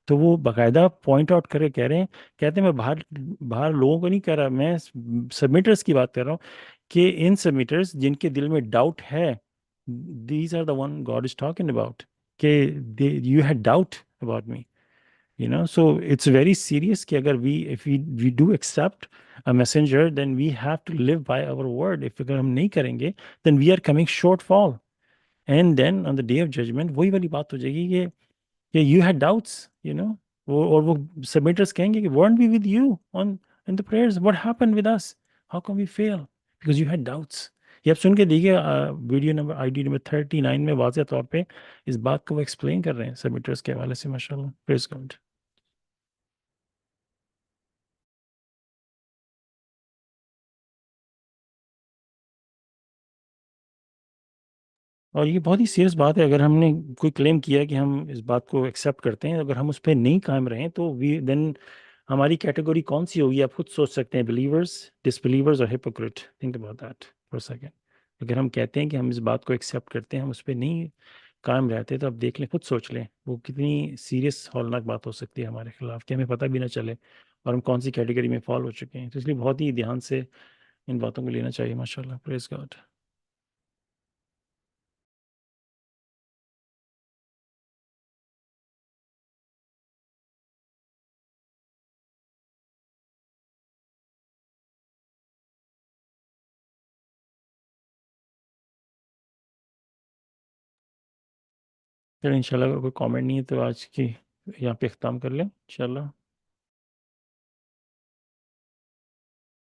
تو وہ باقاعدہ پوائنٹ آؤٹ کر کے کہہ رہے ہیں، کہتے ہیں میں باہر لوگوں کو نہیں کہہ رہا، میں سبمیٹرز کی بات کر رہا ہوں کہ ان سبمیٹرز جن کے دل میں ڈاؤٹ ہے، these are the one God is talking about کہ you had doubt about me. So it's very serious کہ اگر if we do accept a messenger then we have to live by our word. if اگر ہم نہیں کریں گے then we are coming short fall, and then on the day of judgment وہی والی بات ہو جائے گی کہ you had doubts, اور وہ submitters کہیں گے کہ weren't we with you in the prayers, what happened with us, how come we fail, because you had doubts. یہ آپ سن کے دیکھیے ویڈیو نمبر ID نمبر 39 میں واضح طور پہ اس بات کو وہ ایکسپلین کر رہے ہیں سبمیٹرز کے حوالے سے. ماشاء اللہ، پریز گاڈ. اور یہ بہت ہی سیریس بات ہے. اگر ہم نے کوئی کلیم کیا کہ ہم اس بات کو ایکسیپٹ کرتے ہیں، اگر ہم اس پہ نہیں قائم رہیں تو دین ہماری کیٹیگری کون سی ہوگی؟ آپ خود سوچ سکتے ہیں. بلیورز، ڈس بلیورز اور hypocrite. Think about that for second. اگر ہم کہتے ہیں کہ ہم اس بات کو ایکسیپٹ کرتے ہیں، ہم اس پہ نہیں قائم رہتے، تو آپ دیکھ لیں، خود سوچ لیں وہ کتنی سیریس ہولناک بات ہو سکتی ہے ہمارے خلاف کہ ہمیں پتہ بھی نہ چلے اور ہم کون سی کیٹیگری میں فال ہو چکے ہیں. تو اس لیے بہت ہی دھیان سے ان باتوں کو لینا چاہیے. ماشاء اللہ، پریز گاڈ. پھر انشاءاللہ اگر کوئی کامنٹ نہیں ہے تو آج کی یہاں پہ اختتام کر لیں انشاءاللہ.